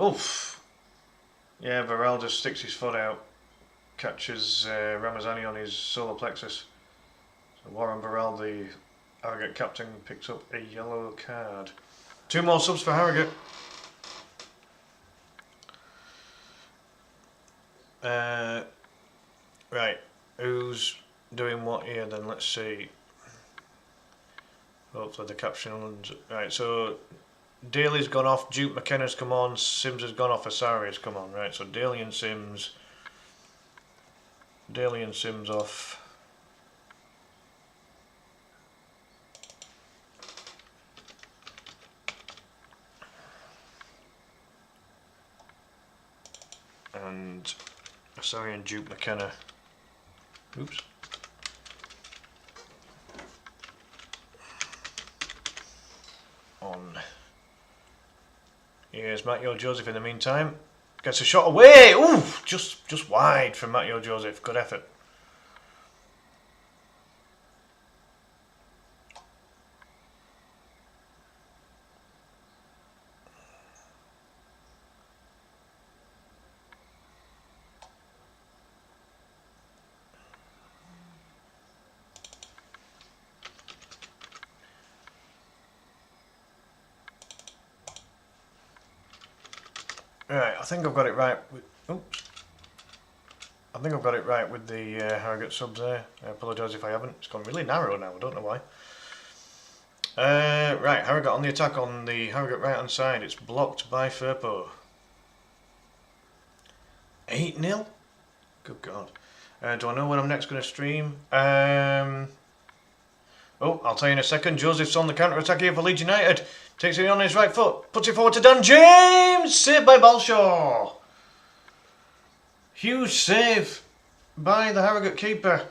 Oof! Yeah, Burrell just sticks his foot out, catches Ramazani on his solar plexus. So Warren Burrell, the Harrogate captain, picks up a yellow card. 2 more subs for Harrogate. Right, who's doing what here then? Let's see. Hopefully the caption. Right, so Daly's gone off, Duke McKenna's come on, Sims has gone off, Asari's come on. Right, so Daly and Sims off. And Asari and Duke McKenna. Oops. On. Here's Matteo Joseph in the meantime. Gets a shot away. Ooh, just wide from Matteo Joseph. Good effort. Right, I think I've got it right with, oops. I think I've got it right with the Harrogate subs there. I apologise if I haven't. It's gone really narrow now, I don't know why. Right, Harrogate on the attack on the Harrogate right hand side. It's blocked by Firpo. 8-0? Good God. Do I know when I'm next going to stream? Oh, I'll tell you in a second. Joseph's on the counter-attack here for Leeds United. Takes it on his right foot. Puts it forward to Dan James. Saved by Balshaw. Huge save by the Harrogate keeper.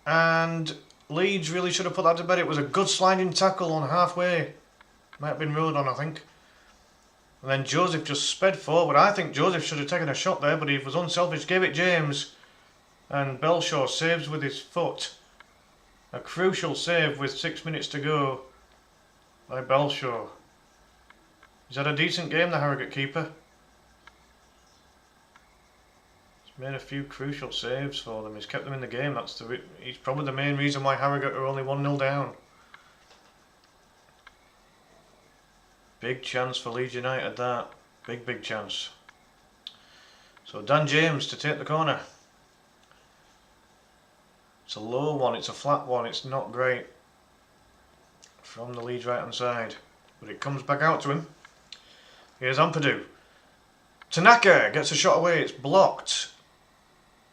And Leeds really should have put that to bed. It was a good sliding tackle on halfway. Might have been ruled on, I think. And then Joseph just sped forward. I think Joseph should have taken a shot there, but he was unselfish. Gave it James. And Belshaw saves with his foot. A crucial save with 6 minutes to go by Belshaw. He's had a decent game, the Harrogate keeper. He's made a few crucial saves for them. He's kept them in the game. He's probably the main reason why Harrogate are only 1-0 down. Big chance for Leeds United, that. Big chance. So Dan James to take the corner. It's a low one, it's a flat one, it's not great from the Leeds right hand side, but it comes back out to him. Here's Ampadu. Tanaka gets a shot away, it's blocked.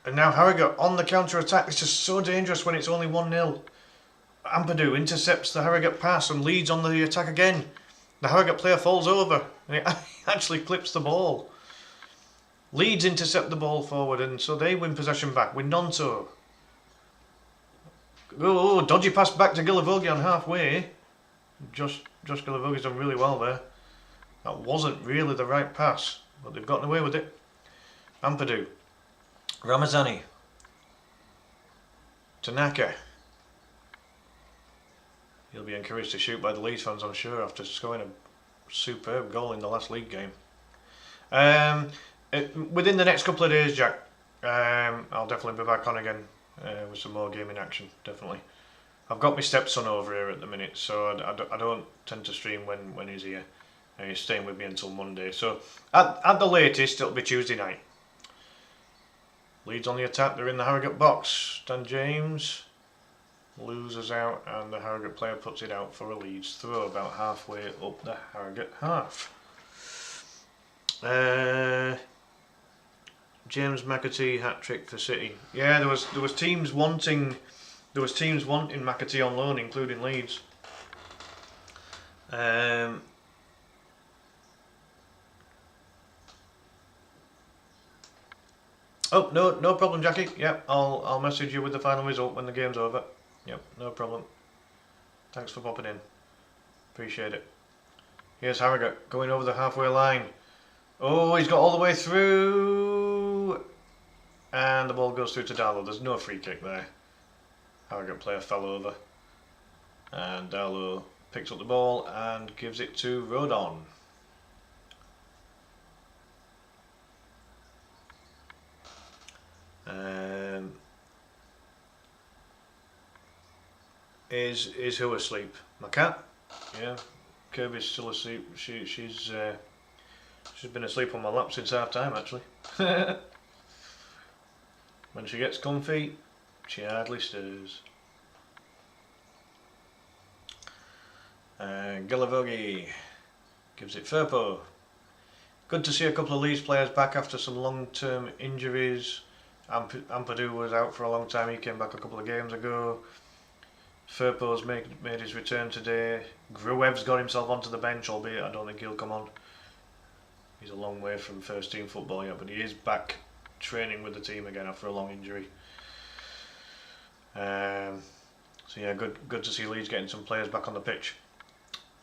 And now Harrogate on the counter attack. This is so dangerous when it's only 1-0. Ampadu intercepts the Harrogate pass and Leeds on the attack again. The Harrogate player falls over and he actually clips the ball. Leeds intercept the ball forward and so they win possession back with Nonto. Oh, dodgy pass back to Gilavogi on halfway. Josh Gilavogi's done really well there. That wasn't really the right pass, but they've gotten away with it. Ampadu. Ramazani. Tanaka. He'll be encouraged to shoot by the Leeds fans, I'm sure, after scoring a superb goal in the last league game. Within the next couple of days, Jack, I'll definitely be back on again. With some more gaming action, definitely. I've got my stepson over here at the minute, so I don't tend to stream when he's here. He's staying with me until Monday, so at the latest it'll be Tuesday night. Leeds on the attack, they're in the Harrogate box. Dan James loses out and the Harrogate player puts it out for a Leeds throw about halfway up the Harrogate half. James McAtee hat-trick for City. Yeah, there was teams wanting McAtee on loan, including Leeds. Oh no problem, Jackie. Yep, I'll message you with the final result when the game's over. Yep, no problem. Thanks for popping in. Appreciate it. Here's Harrogate going over the halfway line. Oh, he's got all the way through. And the ball goes through to Darlow. There's no free kick there. Harrogate player fell over. And Darlow picks up the ball and gives it to Rodon. Is who asleep? My cat? Yeah, Kirby's still asleep. She's been asleep on my lap since half time actually. When she gets comfy, she hardly stirs. Gillavogi gives it Firpo. Good to see a couple of Leeds players back after some long-term injuries. Ampadu was out for a long time, he came back a couple of games ago. Firpo's made his return today. Gruev's got himself onto the bench, albeit I don't think he'll come on. He's a long way from first team football yet, but he is back training with the team again after a long injury. So yeah, good to see Leeds getting some players back on the pitch.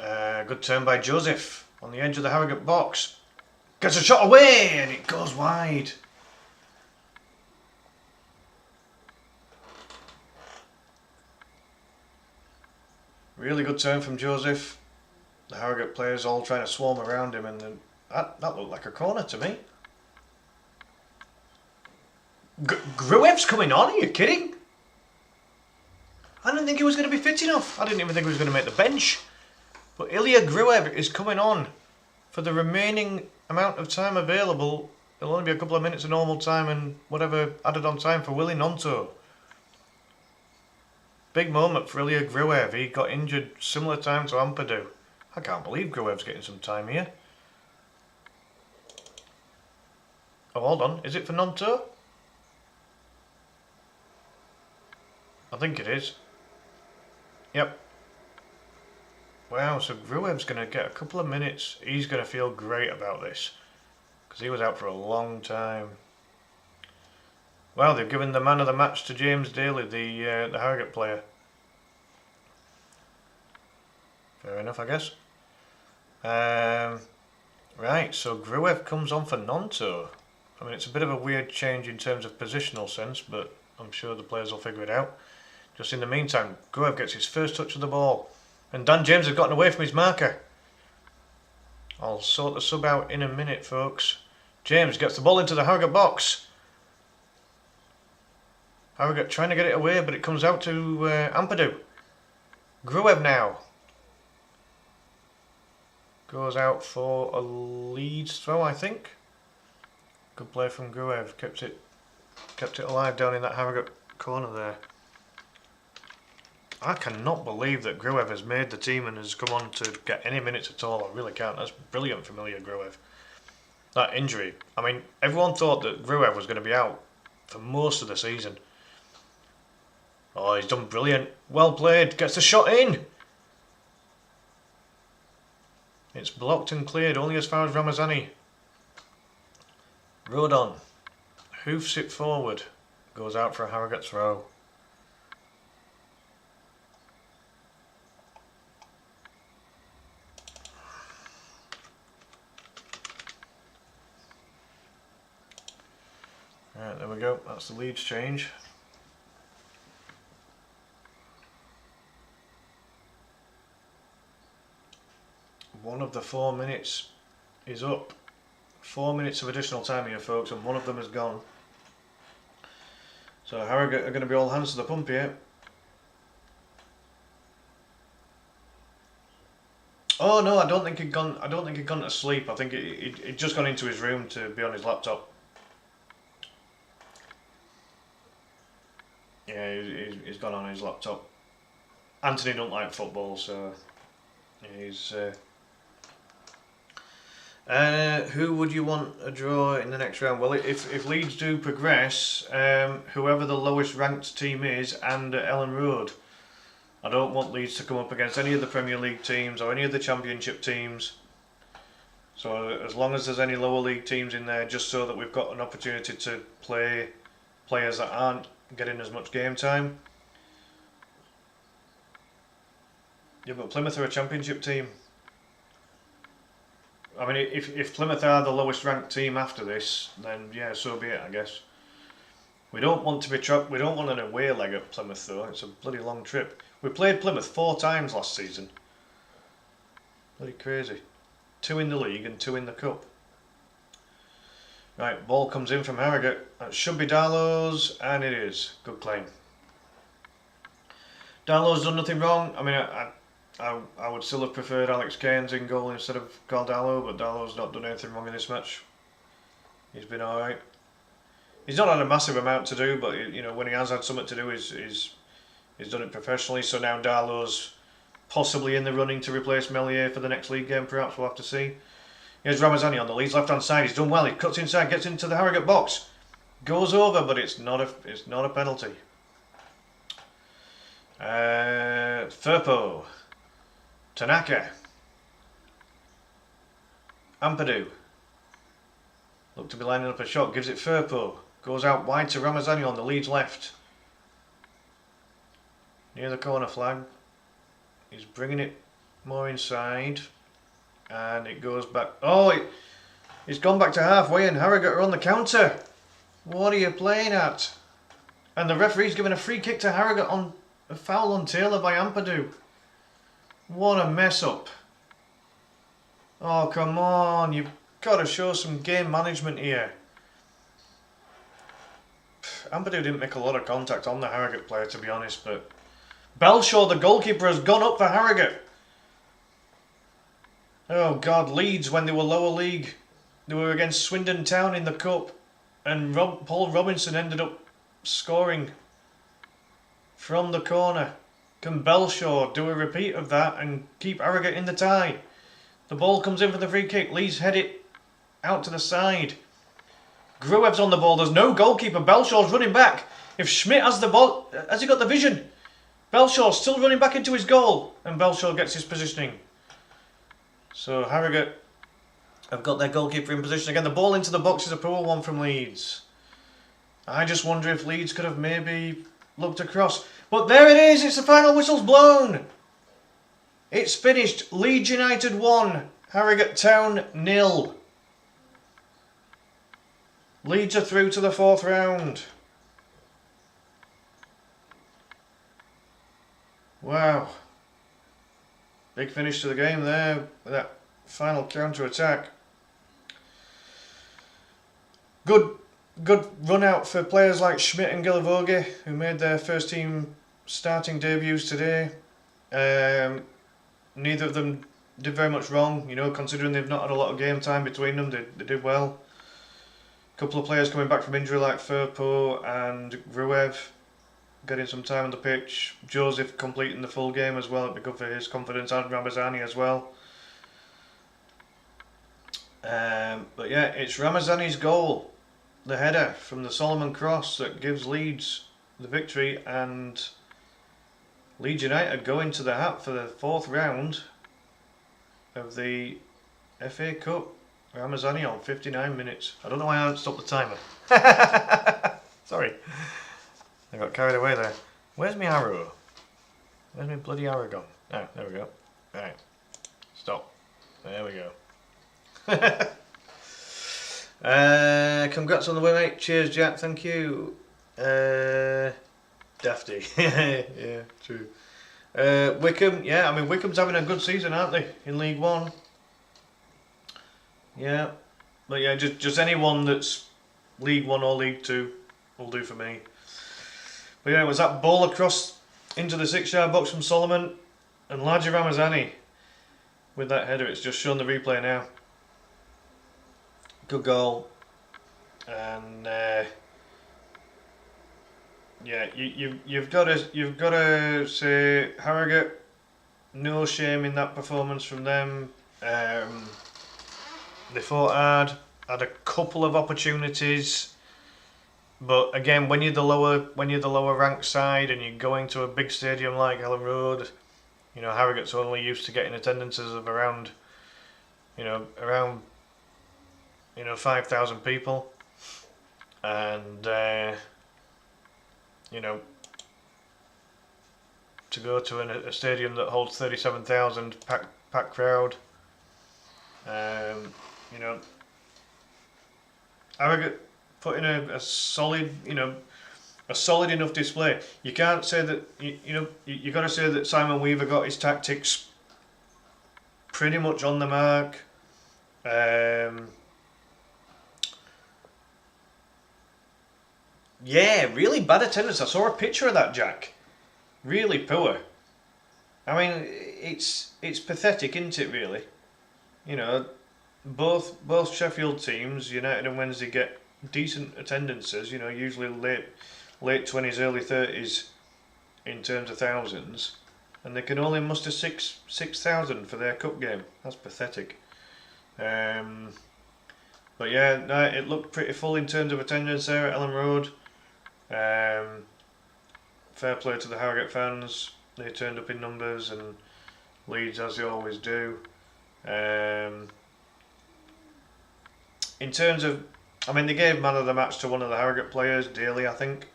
Good turn by Joseph on the edge of the Harrogate box. Gets a shot away and it goes wide. Really good turn from Joseph. The Harrogate players all trying to swarm around him, and then that looked like a corner to me. Gruev's coming on, are you kidding? I didn't think he was going to be fit enough. I didn't even think he was going to make the bench. But Ilya Gruev is coming on for the remaining amount of time available. It'll only be a couple of minutes of normal time and whatever added on time for Willie Nonto. Big moment for Ilya Gruev. He got injured similar time to Ampadu. I can't believe Gruev's getting some time here. Oh, hold on. Is it for Nonto? I think it is. Yep. Wow, so Gruev's going to get a couple of minutes. He's going to feel great about this, because he was out for a long time. Well, they've given the man of the match to James Daly, the Harrogate player. Fair enough, I guess. Right, so Gruev comes on for Nonto. I mean, it's a bit of a weird change in terms of positional sense, but I'm sure the players will figure it out. Just in the meantime, Gruev gets his first touch of the ball. And Dan James has gotten away from his marker. I'll sort the sub out in a minute, folks. James gets the ball into the Harrogate box. Harrogate trying to get it away, but it comes out to Ampadu. Gruev now. Goes out for a Leeds throw, I think. Good play from Gruev. Kept it alive down in that Harrogate corner there. I cannot believe that Gruev has made the team and has come on to get any minutes at all. I really can't. That's brilliant from Ilya Gruev. That injury. I mean, everyone thought that Gruev was going to be out for most of the season. Oh, he's done brilliant. Well played. Gets the shot in. It's blocked and cleared only as far as Ramazani. Rodon hoofs it forward. Goes out for a Harrogate throw. Right, there we go. That's the Leeds change. One of the 4 minutes is up. 4 minutes of additional time here, folks, and one of them is gone. So Harrogate are going to be all hands to the pump here. Oh no, I don't think he'd gone. I don't think he'd gone to sleep. I think he'd just gone into his room to be on his laptop. Yeah, he's gone on his laptop. Anthony don't like football, so he's. Who would you want a draw in the next round? Well, if Leeds do progress, whoever the lowest ranked team is, and at Ellen Road. I don't want Leeds to come up against any of the Premier League teams or any of the Championship teams. So as long as there's any lower league teams in there, just so that we've got an opportunity to play players that aren't getting as much game time. Yeah, but Plymouth are a Championship team. I mean, if Plymouth are the lowest ranked team after this, then yeah, so be it, I guess. We don't want to be we don't want an away leg at Plymouth though. It's a bloody long trip. We played Plymouth 4 times last season. Bloody crazy. 2 in the league and 2 in the cup. Right, ball comes in from Harrogate. That should be Darlow's, and it is. Good claim. Darlow's done nothing wrong. I mean, I would still have preferred Alex Cairns in goal instead of Carl Darlow, but Darlow's not done anything wrong in this match. He's been alright. He's not had a massive amount to do, but you know, when he has had something to do, he's done it professionally. So now Darlow's possibly in the running to replace Melier for the next league game. Perhaps we'll have to see. Here's Ramazani on the Leeds left-hand side. He's done well. He cuts inside, gets into the Harrogate box, goes over, but it's not a penalty. Firpo, Tanaka, Ampadu. Look to be lining up a shot. Gives it Firpo. Goes out wide to Ramazani on the Leeds left. Near the corner flag. He's bringing it more inside. And it goes back. Oh, it's gone back to halfway and Harrogate are on the counter. What are you playing at? And the referee's given a free kick to Harrogate on a foul on Taylor by Ampadu. What a mess up. Oh, come on. You've got to show some game management here. Ampadu didn't make a lot of contact on the Harrogate player, to be honest, but Belshaw, the goalkeeper, has gone up for Harrogate. Oh God, Leeds, when they were lower league, they were against Swindon Town in the cup, and Paul Robinson ended up scoring from the corner. Can Belshaw do a repeat of that and keep Harrogate in the tie? The ball comes in for the free kick. Leeds head it out to the side. Gruev's on the ball. There's no goalkeeper. Belshaw's running back. If Schmidt has the ball, has he got the vision? Belshaw's still running back into his goal, and Belshaw gets his positioning. So Harrogate have got their goalkeeper in position again. The ball into the box is a poor one from Leeds. I just wonder if Leeds could have maybe looked across. But there it is. It's the final whistle's blown. It's finished. Leeds United 1, Harrogate Town 0. Leeds are through to the 4th round. Wow. Big finish to the game there with that final counter-attack. Good run out for players like Schmidt and Gilavogi, who made their first team starting debuts today. Neither of them did very much wrong, you know, considering they've not had a lot of game time between them. They did well. A couple of players coming back from injury like Firpo and Gruev getting some time on the pitch. Joseph completing the full game as well. It'd be good for his confidence, and Ramazani as well. But yeah, it's Ramazani's goal, the header from the Solomon cross, that gives Leeds the victory, and Leeds United go into the hat for the 4th round of the FA Cup. Ramazani on 59 minutes. I don't know why I haven't stopped the timer. Sorry. I got carried away there. Where's my arrow? Where's my bloody arrow gone? Oh, there we go. Alright. Stop. There we go. Congrats on the win, mate. Cheers, Jack. Thank you. Dafty. Yeah, true. Wickham. Yeah, I mean, Wickham's having a good season, aren't they? In League One. Yeah. But yeah, just anyone that's League One or League Two will do for me. But yeah, it was that ball across into the 6-yard box from Solomon, and Laji Ramazani with that header. It's just shown the replay now. Good goal. And yeah, you've got to say Harrogate, no shame in that performance from them. They fought hard, had a couple of opportunities. But again, when you're the lower ranked side and you're going to a big stadium like Ellen Road, you know, Harrogate's only used to getting attendances of around 5,000 people, and you know, to go to a stadium that holds 37,000 packed crowd, you know, Harrogate put in a solid, a solid enough display. You can't say that, you got to say that Simon Weaver got his tactics pretty much on the mark. Yeah, really bad attendance. I saw a picture of that, Jack. Really poor. I mean, it's pathetic, isn't it? Really, both Sheffield teams, United and Wednesday, get decent attendances. Usually late 20s, early 30s in terms of thousands, and they can only muster 6,000 for their cup game. That's pathetic. But yeah, no, it looked pretty full in terms of attendance there at Ellen Road. Fair play to the Harrogate fans. They turned up in numbers, and Leeds, as they always do. In terms of, they gave man of the match to one of the Harrogate players, Daly, I think.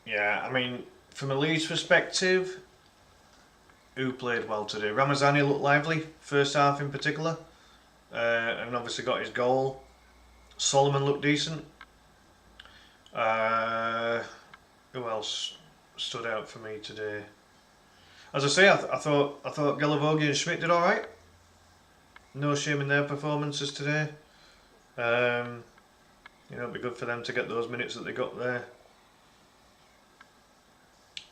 Yeah, from a Leeds perspective, who played well today? Ramazani looked lively, first half in particular, and obviously got his goal. Solomon looked decent. Who else stood out for me today? As I say, I thought Galavogi and Schmidt did all right. No shame in their performances today. It'd be good for them to get those minutes that they got there.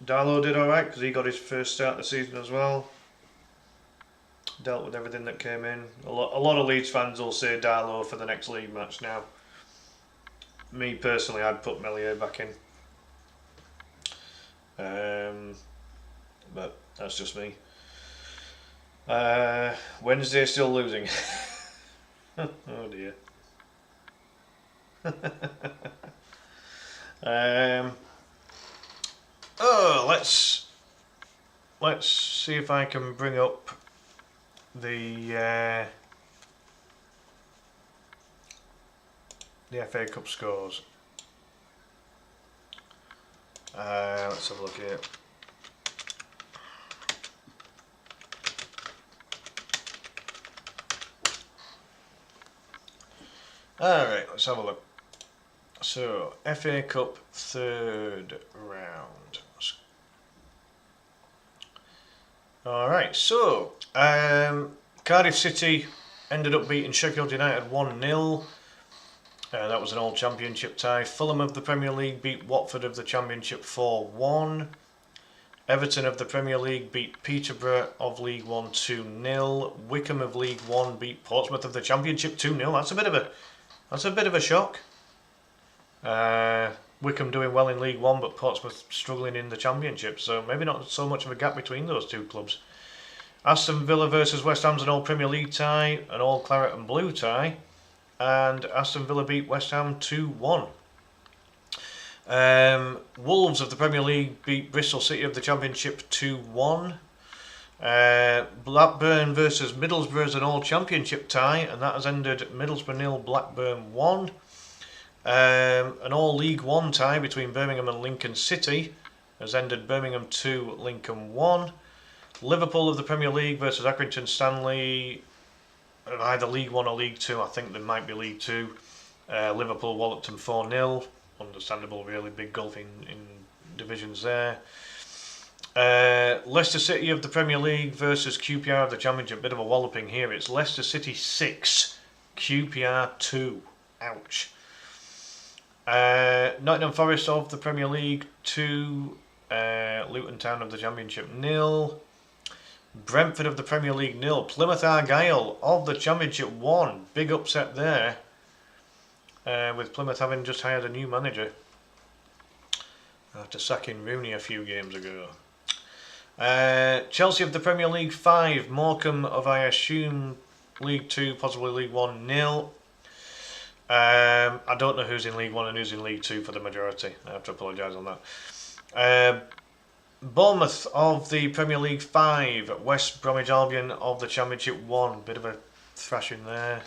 Darlow did alright because he got his first start of the season as well. Dealt with everything that came in. A lot of Leeds fans will say Darlow for the next league match now. Me personally, I'd put Melier back in. But that's just me. Wednesday still losing. Oh dear. Let's see if I can bring up the FA Cup scores. Let's have a look here. Alright, let's have a look. So, FA Cup third round. Alright, so Cardiff City ended up beating Sheffield United 1-0. That was an old championship tie. Fulham of the Premier League beat Watford of the Championship 4-1. Everton of the Premier League beat Peterborough of League 1 2-0. Wickham of League 1 beat Portsmouth of the Championship 2-0. That's a bit of a shock. Wickham doing well in League 1, but Portsmouth struggling in the Championship, so maybe not so much of a gap between those two clubs. Aston Villa versus West Ham's an all Premier League tie, an all Claret and Blue tie, and Aston Villa beat West Ham 2-1. Wolves of the Premier League beat Bristol City of the Championship 2-1. Blackburn versus Middlesbrough is an all Championship tie, and that has ended Middlesbrough 0, Blackburn 1. An all League 1 tie between Birmingham and Lincoln City has ended Birmingham 2, Lincoln 1. Liverpool of the Premier League versus Accrington Stanley, either League 1 or League 2. I think there might be League 2. Liverpool walloped them 4-0. Understandable, really big gulf in divisions there. Leicester City of the Premier League versus QPR of the Championship. Bit of a walloping here. It's Leicester City 6, QPR 2. Ouch. Nottingham Forest of the Premier League 2, Luton Town of the Championship 0. Brentford of the Premier League 0. Plymouth Argyle of the Championship 1. Big upset there, with Plymouth having just hired a new manager after sacking Rooney a few games ago. Chelsea of the Premier League 5. Morecambe of, I assume, League 2, possibly League 1 0. I don't know who's in League 1 and who's in League 2 for the majority. I have to apologise on that. Bournemouth of the Premier League 5. West Bromwich Albion of the Championship 1. Bit of a thrashing there.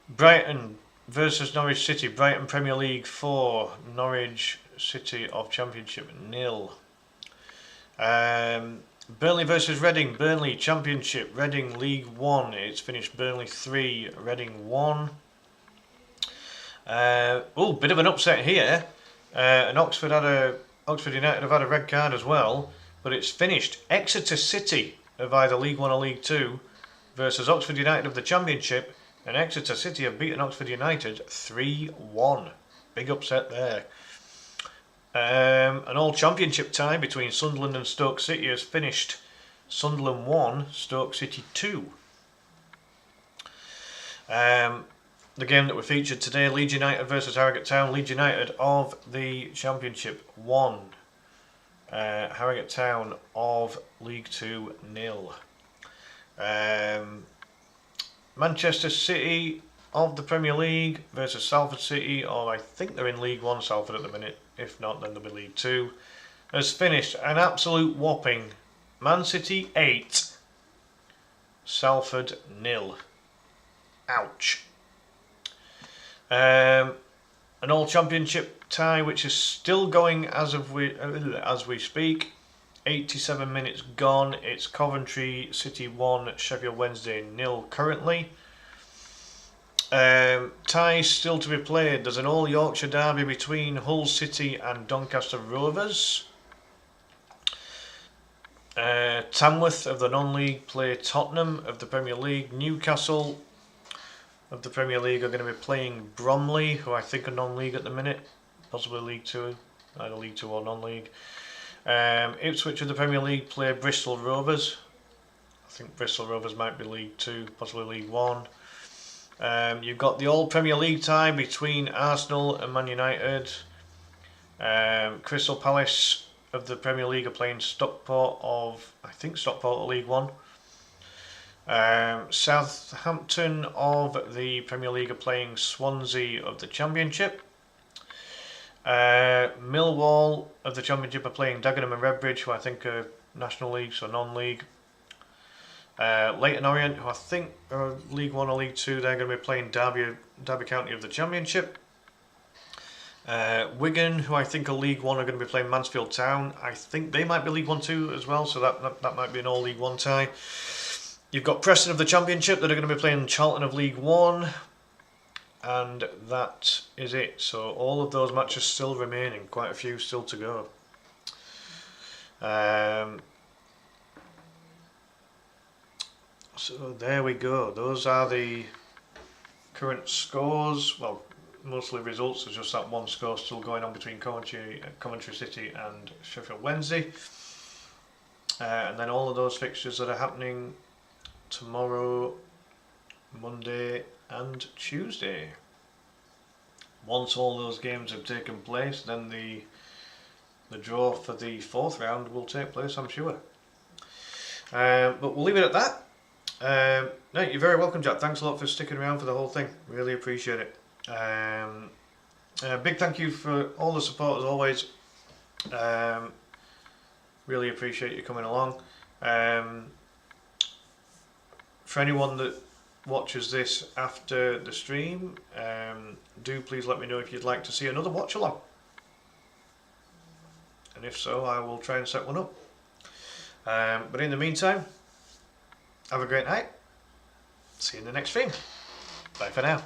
Brighton versus Norwich City. Brighton Premier League 4. Norwich City of Championship 0. Burnley versus Reading. Burnley Championship, Reading League 1. It's finished Burnley 3, Reading 1. Oh, bit of an upset here. And Oxford United have had a red card as well, but it's finished. Exeter City of either League 1 or League 2 versus Oxford United of the Championship, and Exeter City have beaten Oxford United 3-1. Big upset there. An all-championship tie between Sunderland and Stoke City has finished. Sunderland 1, Stoke City 2. The game that we featured today, Leeds United versus Harrogate Town. Leeds United of the Championship 1. Harrogate Town of League 2 0. Manchester City of the Premier League versus Salford City, or I think they're in League 1 Salford at the minute. If not, then they'll be League 2. Has finished an absolute whopping. Man City 8, Salford 0. Ouch. An all-championship tie which is still going as we speak. 87 minutes gone. It's Coventry City 1, Sheffield Wednesday 0 currently. Ties still to be played. There's an all Yorkshire derby between Hull City and Doncaster Rovers. Tamworth of the non-league play Tottenham of the Premier League. Newcastle of the Premier League are going to be playing Bromley, who I think are non-league at the minute, possibly League 2, either League 2 or non-league. Ipswich of the Premier League play Bristol Rovers. I think Bristol Rovers might be League 2, possibly League 1. You've got the all Premier League tie between Arsenal and Man United. Crystal Palace of the Premier League are playing Stockport of, I think Stockport of League 1. Southampton of the Premier League are playing Swansea of the Championship. Millwall of the Championship are playing Dagenham and Redbridge, who I think are National League, so non-league. Leyton Orient, who I think are League 1 or League 2, they're going to be playing Derby County of the Championship. Wigan, who I think are League 1, are going to be playing Mansfield Town. I think they might be League 1-2 as well, so that might be an all League 1 tie. You've got Preston of the Championship that are going to be playing Charlton of League 1. And that is it. So all of those matches still remaining. Quite a few still to go. So there we go. Those are the current scores. Well, mostly results. There's just that one score still going on between Coventry City and Sheffield Wednesday. And then all of those fixtures that are happening tomorrow, Monday and Tuesday. Once all those games have taken place, then the draw for the fourth round will take place, I'm sure. But we'll leave it at that. No, you're very welcome, Jack. Thanks a lot for sticking around for the whole thing. Really appreciate it. Big thank you for all the support as always. Really appreciate you coming along. For anyone that watches this after the stream, do please let me know if you'd like to see another watch along, and if so, I will try and set one up. But in the meantime, have a great night. See you in the next stream. Bye for now.